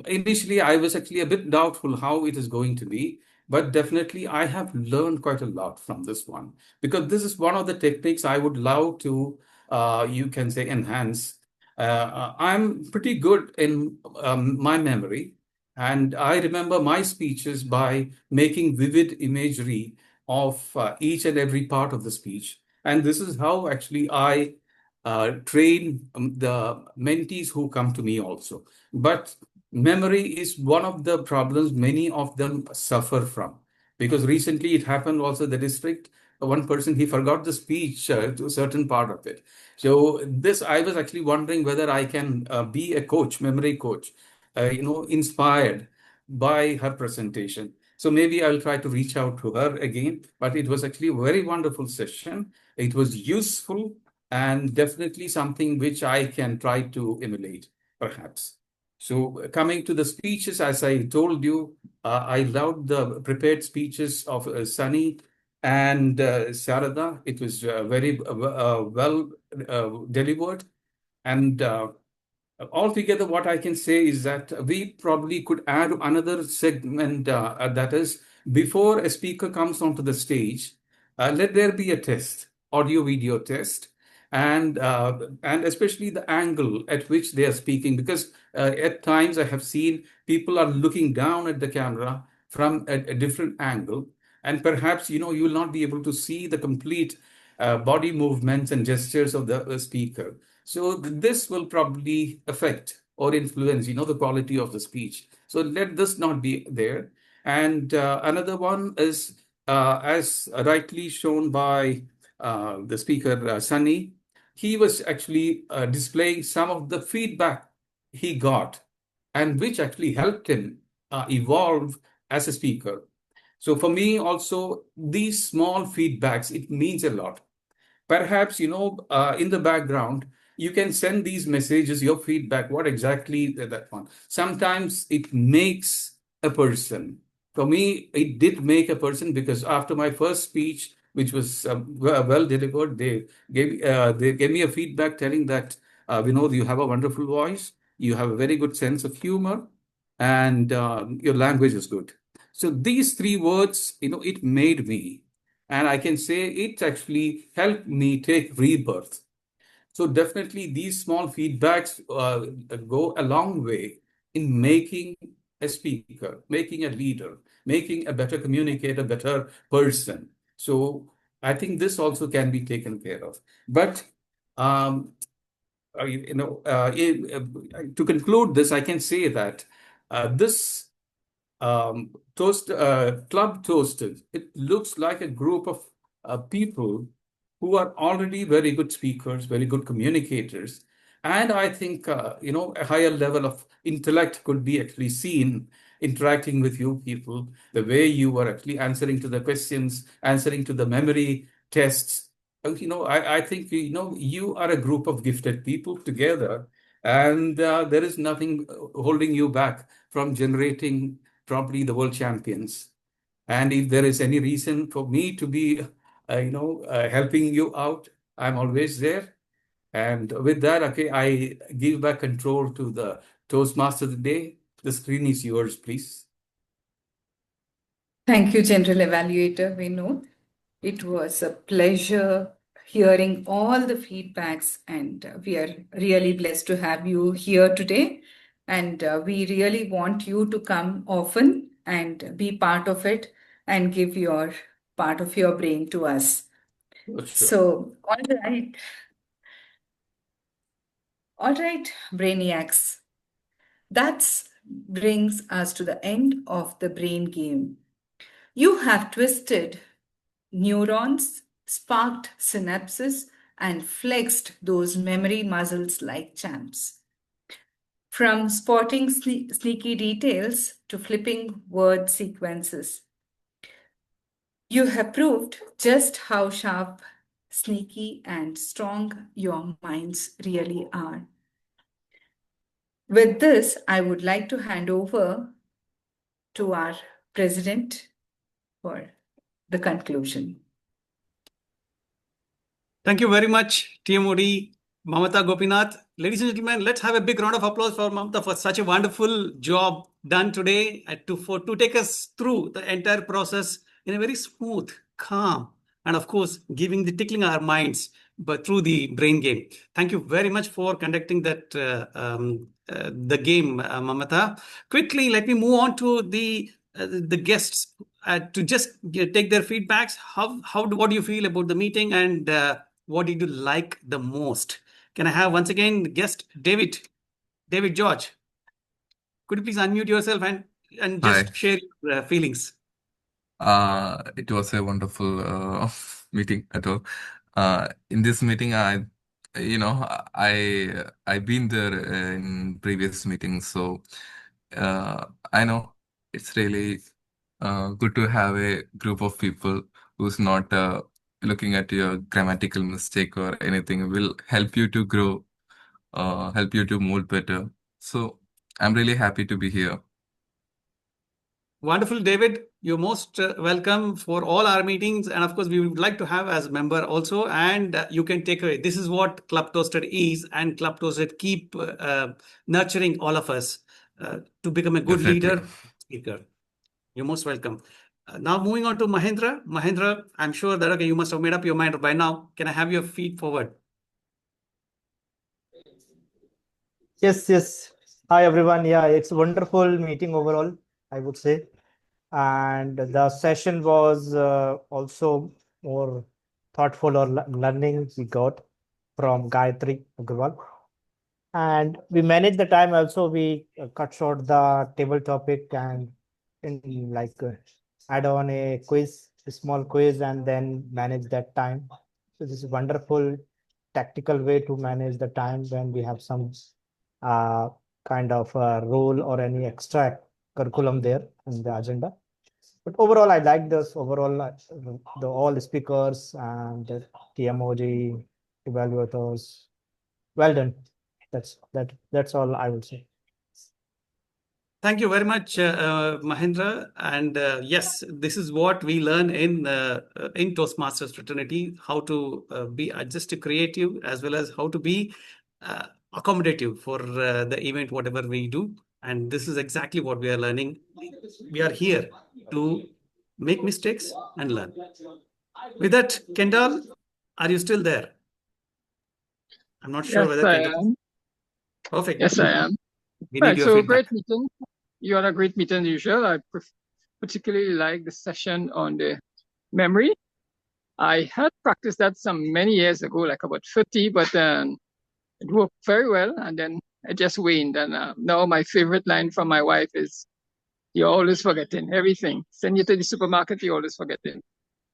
initially, I was actually a bit doubtful how it is going to be, but definitely I have learned quite a lot from this one, because this is one of the techniques I would love to, you can say, enhance. I'm pretty good in my memory, and I remember my speeches by making vivid imagery of each and every part of the speech. And this is how actually I train the mentees who come to me also. But memory is one of the problems many of them suffer from, because recently it happened also the district, one person, he forgot the speech to a certain part of it. So this, I was actually wondering whether I can be a coach, memory coach, inspired by her presentation. So maybe I'll try to reach out to her again. But it was actually a very wonderful session. It was useful, and definitely something which I can try to emulate, perhaps. So coming to the speeches, as I told you, I loved the prepared speeches of Sunny and Sarada. It was very well delivered. And altogether, what I can say is that we probably could add another segment, that is, before a speaker comes onto the stage, let there be a test, audio-video test, and especially the angle at which they are speaking, because at times I have seen people are looking down at the camera from a different angle, and perhaps you will not be able to see the complete body movements and gestures of the speaker. So this will probably affect or influence, the quality of the speech. So let this not be there. And another one is, as rightly shown by the speaker, Sunny, he was actually displaying some of the feedback he got, and which actually helped him evolve as a speaker. So for me also, these small feedbacks, it means a lot. Perhaps, in the background, you can send these messages, your feedback, what exactly that one. Sometimes it makes a person. For me, it did make a person, because after my first speech, which was well delivered, they gave me a feedback telling that, Vinod, you have a wonderful voice, you have a very good sense of humor, and your language is good. So these three words, it made me. And I can say it actually helped me take rebirth. So definitely these small feedbacks go a long way in making a speaker, making a leader, making a better communicator, better person. So I think this also can be taken care of. But to conclude this, I can say that this Club ToastEd, it looks like a group of people who are already very good speakers, very good communicators. And I think, a higher level of intellect could be actually seen interacting with you people, the way you were actually answering to the questions, answering to the memory tests. I think, you are a group of gifted people together, and there is nothing holding you back from generating probably the world champions. And if there is any reason for me to be, helping you out, I'm always there. And with that, okay, I give back control to the Toastmaster today. The screen is yours, please. Thank you, General Evaluator Vinod. It was a pleasure hearing all the feedbacks, and we are really blessed to have you here today. And we really want you to come often and be part of it and give your part of your brain to us. Sure. So, all right, Brainiacs. That brings us to the end of the brain game. You have twisted neurons, sparked synapses, and flexed those memory muscles like champs. From spotting sneaky details to flipping word sequences, you have proved just how sharp, sneaky, and strong your minds really are. With this, I would like to hand over to our president for the conclusion. Thank you very much, TMOD, Mamata Gopinath. Ladies and gentlemen, let's have a big round of applause for Mamata for such a wonderful job done today to take us through the entire process in a very smooth, calm, and of course, tickling our minds, but through the brain game. Thank you very much for conducting that the game, Mamata. Quickly, let me move on to the guests to just take their feedbacks. What do you feel about the meeting, and what did you like the most? Can I have once again guest David George? Could you please unmute yourself and just Hi. share your feelings? It was a wonderful meeting at all. In this meeting, I've been there in previous meetings, so I know it's really good to have a group of people who's not looking at your grammatical mistake or anything. Will help you to grow, help you to mold better. So I'm really happy to be here. Wonderful, David. You're most welcome for all our meetings. And of course, we would like to have as a member also. And you can take away. This is what Club Toasted is. And Club Toasted keep nurturing all of us to become a good leader, speaker. You're most welcome. Now moving on to Mahendra. Mahendra, I'm sure that you must have made up your mind by now. Can I have your feet forward? Yes. Hi, everyone. Yeah, it's a wonderful meeting overall, I would say. And the session was also more thoughtful or learning we got from Gayatri Agarwal. And we managed the time also. We cut short the table topic and add on a small quiz, and then manage that time. So this is wonderful tactical way to manage the time when we have some kind of role or any extra curriculum there in the agenda. But overall, I like this. Overall, the all speakers and the TMOG evaluators, well done. That's all I would say. Thank you very much, Mahendra. And yes, this is what we learn in Toastmasters fraternity: how to be just creative, as well as how to be accommodative for the event, whatever we do. And this is exactly what we are learning. We are here to make mistakes and learn. With that, Kendall, are you still there? I'm not sure whether Kendall. Yes, I am. Perfect. Yes, I am. We Right, need your so feedback. great meeting. You had a great meeting as usual. I particularly like the session on the memory. I had practiced that many years ago, like about 50, but it worked very well, and then it just waned. And now my favorite line from my wife is, "You're always forgetting everything. Send you to the supermarket, you're always forgetting."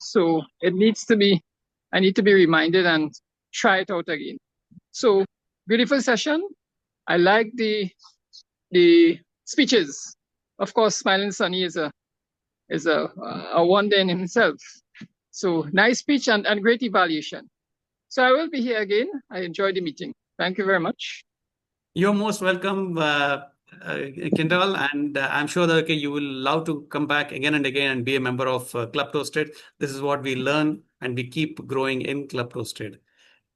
So I need to be reminded and try it out again. So beautiful session. I like the speeches. of course, Smiling Sunny is a wonder in himself. So nice speech and great evaluation. So I will be here again. I enjoyed the meeting. Thank you very much. You're most welcome, Kendall, and I'm sure that okay, you will love to come back again and again and be a member of Club Toasted. This is what we learn, and we keep growing in Club Toasted.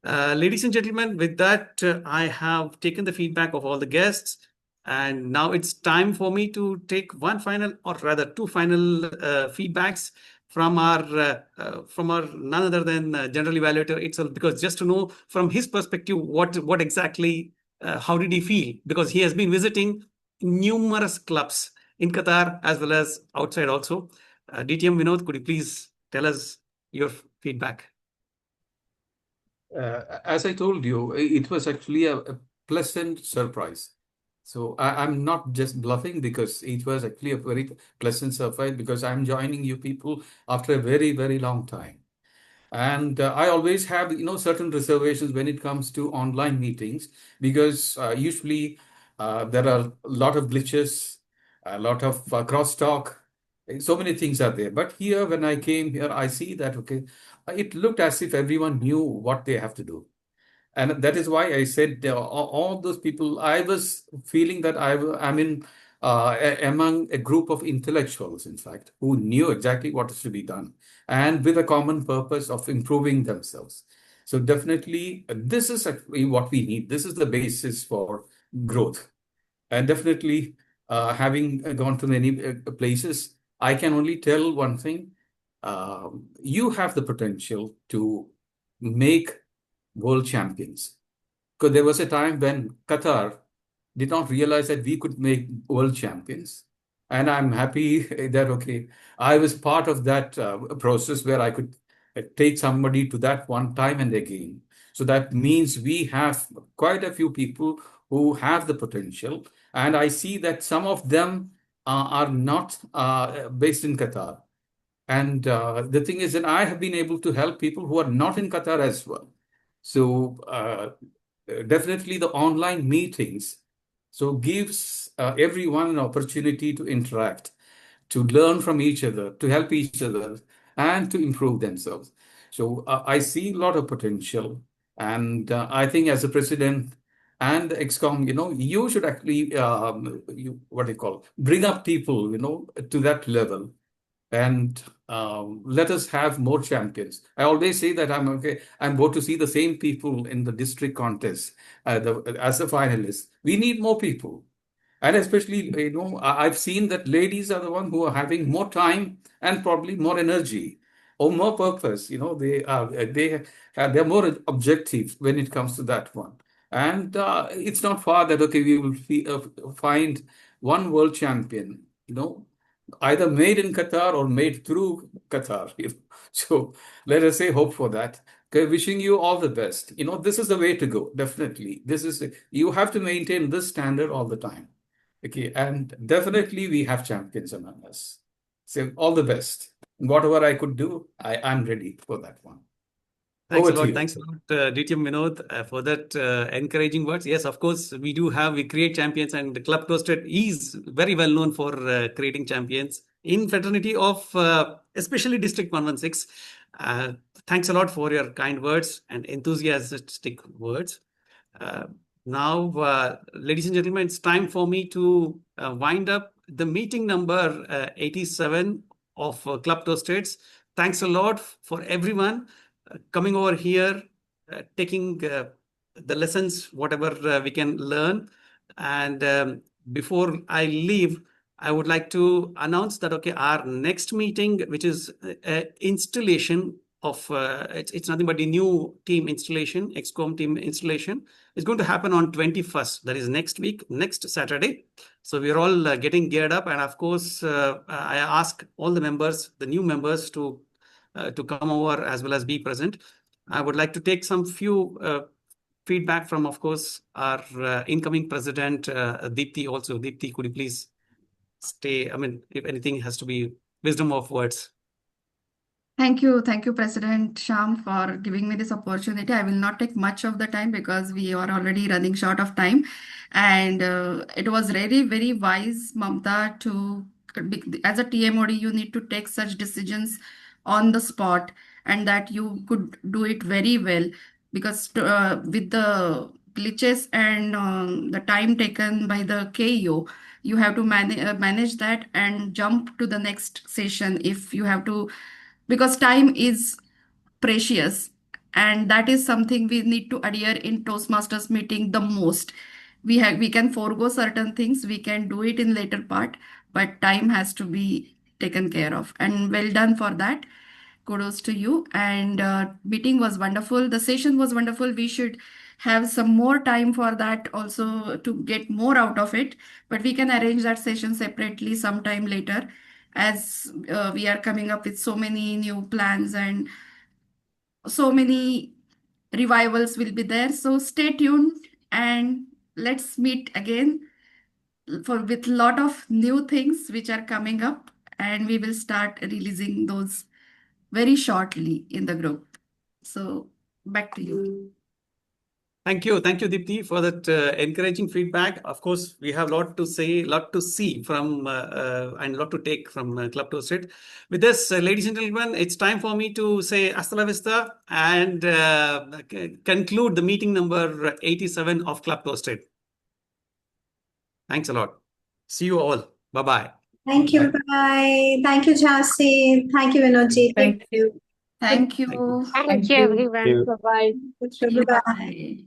Ladies and gentlemen, with that, I have taken the feedback of all the guests, and now it's time for me to take one final, or rather two final feedbacks from our none other than general evaluator itself, because just to know from his perspective what exactly how did he feel, because he has been visiting numerous clubs in Qatar as well as outside also. DTM Vinod, could you please tell us your feedback? As I told you, it was actually a pleasant surprise. So I'm not just bluffing, because it was actually a very pleasant surprise, because I'm joining you people after a very, very long time. And I always have, certain reservations when it comes to online meetings, because usually there are a lot of glitches, a lot of crosstalk, so many things are there. But here, when I came here, I see that, okay, it looked as if everyone knew what they have to do. And that is why I said all those people, I was feeling that I'm in among a group of intellectuals, in fact, who knew exactly what is to be done and with a common purpose of improving themselves. So definitely, this is actually what we need. This is the basis for growth. And definitely, having gone to many places, I can only tell one thing. You have the potential to make world champions. Because there was a time when Qatar did not realize that we could make world champions. And I'm happy that, okay, I was part of that process where I could take somebody to that one time and again. So that means we have quite a few people who have the potential. And I see that some of them are not based in Qatar. And the thing is that I have been able to help people who are not in Qatar as well. So definitely the online meetings so gives everyone an opportunity to interact, to learn from each other, to help each other, and to improve themselves. So I see a lot of potential, and I think as a president and the XCOM, you should actually what do you call bring up people, to that level, and let us have more champions. I always say that I'm okay. I'm going to see the same people in the district contest as a finalist. We need more people, and especially I've seen that ladies are the one who are having more time and probably more energy or more purpose. They're more objective when it comes to that one. And it's not far that okay we will find one world champion. Either made in Qatar or made through Qatar. So let us say hope for that. Okay, wishing you all the best. This is the way to go. Definitely, you have to maintain this standard all the time. Okay, and definitely we have champions among us. So all the best. Whatever I could do, I'm ready for that one. Thanks a Over to lot. you. Thanks a lot, DTM Vinod, for that encouraging words. Yes, of course, we create champions, and Club Toasted is very well known for creating champions in fraternity of especially District 116. Thanks a lot for your kind words and enthusiastic words. Now, ladies and gentlemen, it's time for me to wind up the meeting number 87 of Club Toasteds. Thanks a lot for everyone coming over here, taking the lessons, whatever we can learn. And before I leave, I would like to announce that, okay, our next meeting, which is installation of, it's nothing but the new team installation, XCOM team installation, is going to happen on 21st. That is next week, next Saturday. So we're all getting geared up. And of course, I ask all the members, the new members to come over as well as be present. I would like to take some few feedback from, of course, our incoming president, Deepthi also. Deepthi, could you please stay? I mean, if anything has to be wisdom of words. Thank you, President Sham, for giving me this opportunity. I will not take much of the time because we are already running short of time. And it was really very wise, Mamta, as a TMOD, you need to take such decisions on the spot, and that you could do it very well because with the glitches and the time taken by the KO, you have to manage that and jump to the next session if you have to, because time is precious, and that is something we need to adhere in Toastmasters meeting the most. We can forego certain things, we can do it in later part, but time has to be taken care of, and well done for that. Kudos to you. And meeting was wonderful, the session was wonderful. We should have some more time for that also to get more out of it, but we can arrange that session separately sometime later, as we are coming up with so many new plans and so many revivals will be there. So stay tuned and let's meet again for with lot of new things which are coming up, and we will start releasing those very shortly in the group. So back to you. Thank you, Deepti, for that encouraging feedback. Of course, we have a lot to say, lot to see from, and a lot to take from Club Toasted. With this, ladies and gentlemen, it's time for me to say hasta la vista and conclude the meeting number 87 of Club Toasted. Thanks a lot. See you all. Bye-bye. Thank you. Bye. Thank you, Jhansi. Thank you, Vinodji. Thank you. Thank you. Thank you, everyone. Bye-bye. Bye.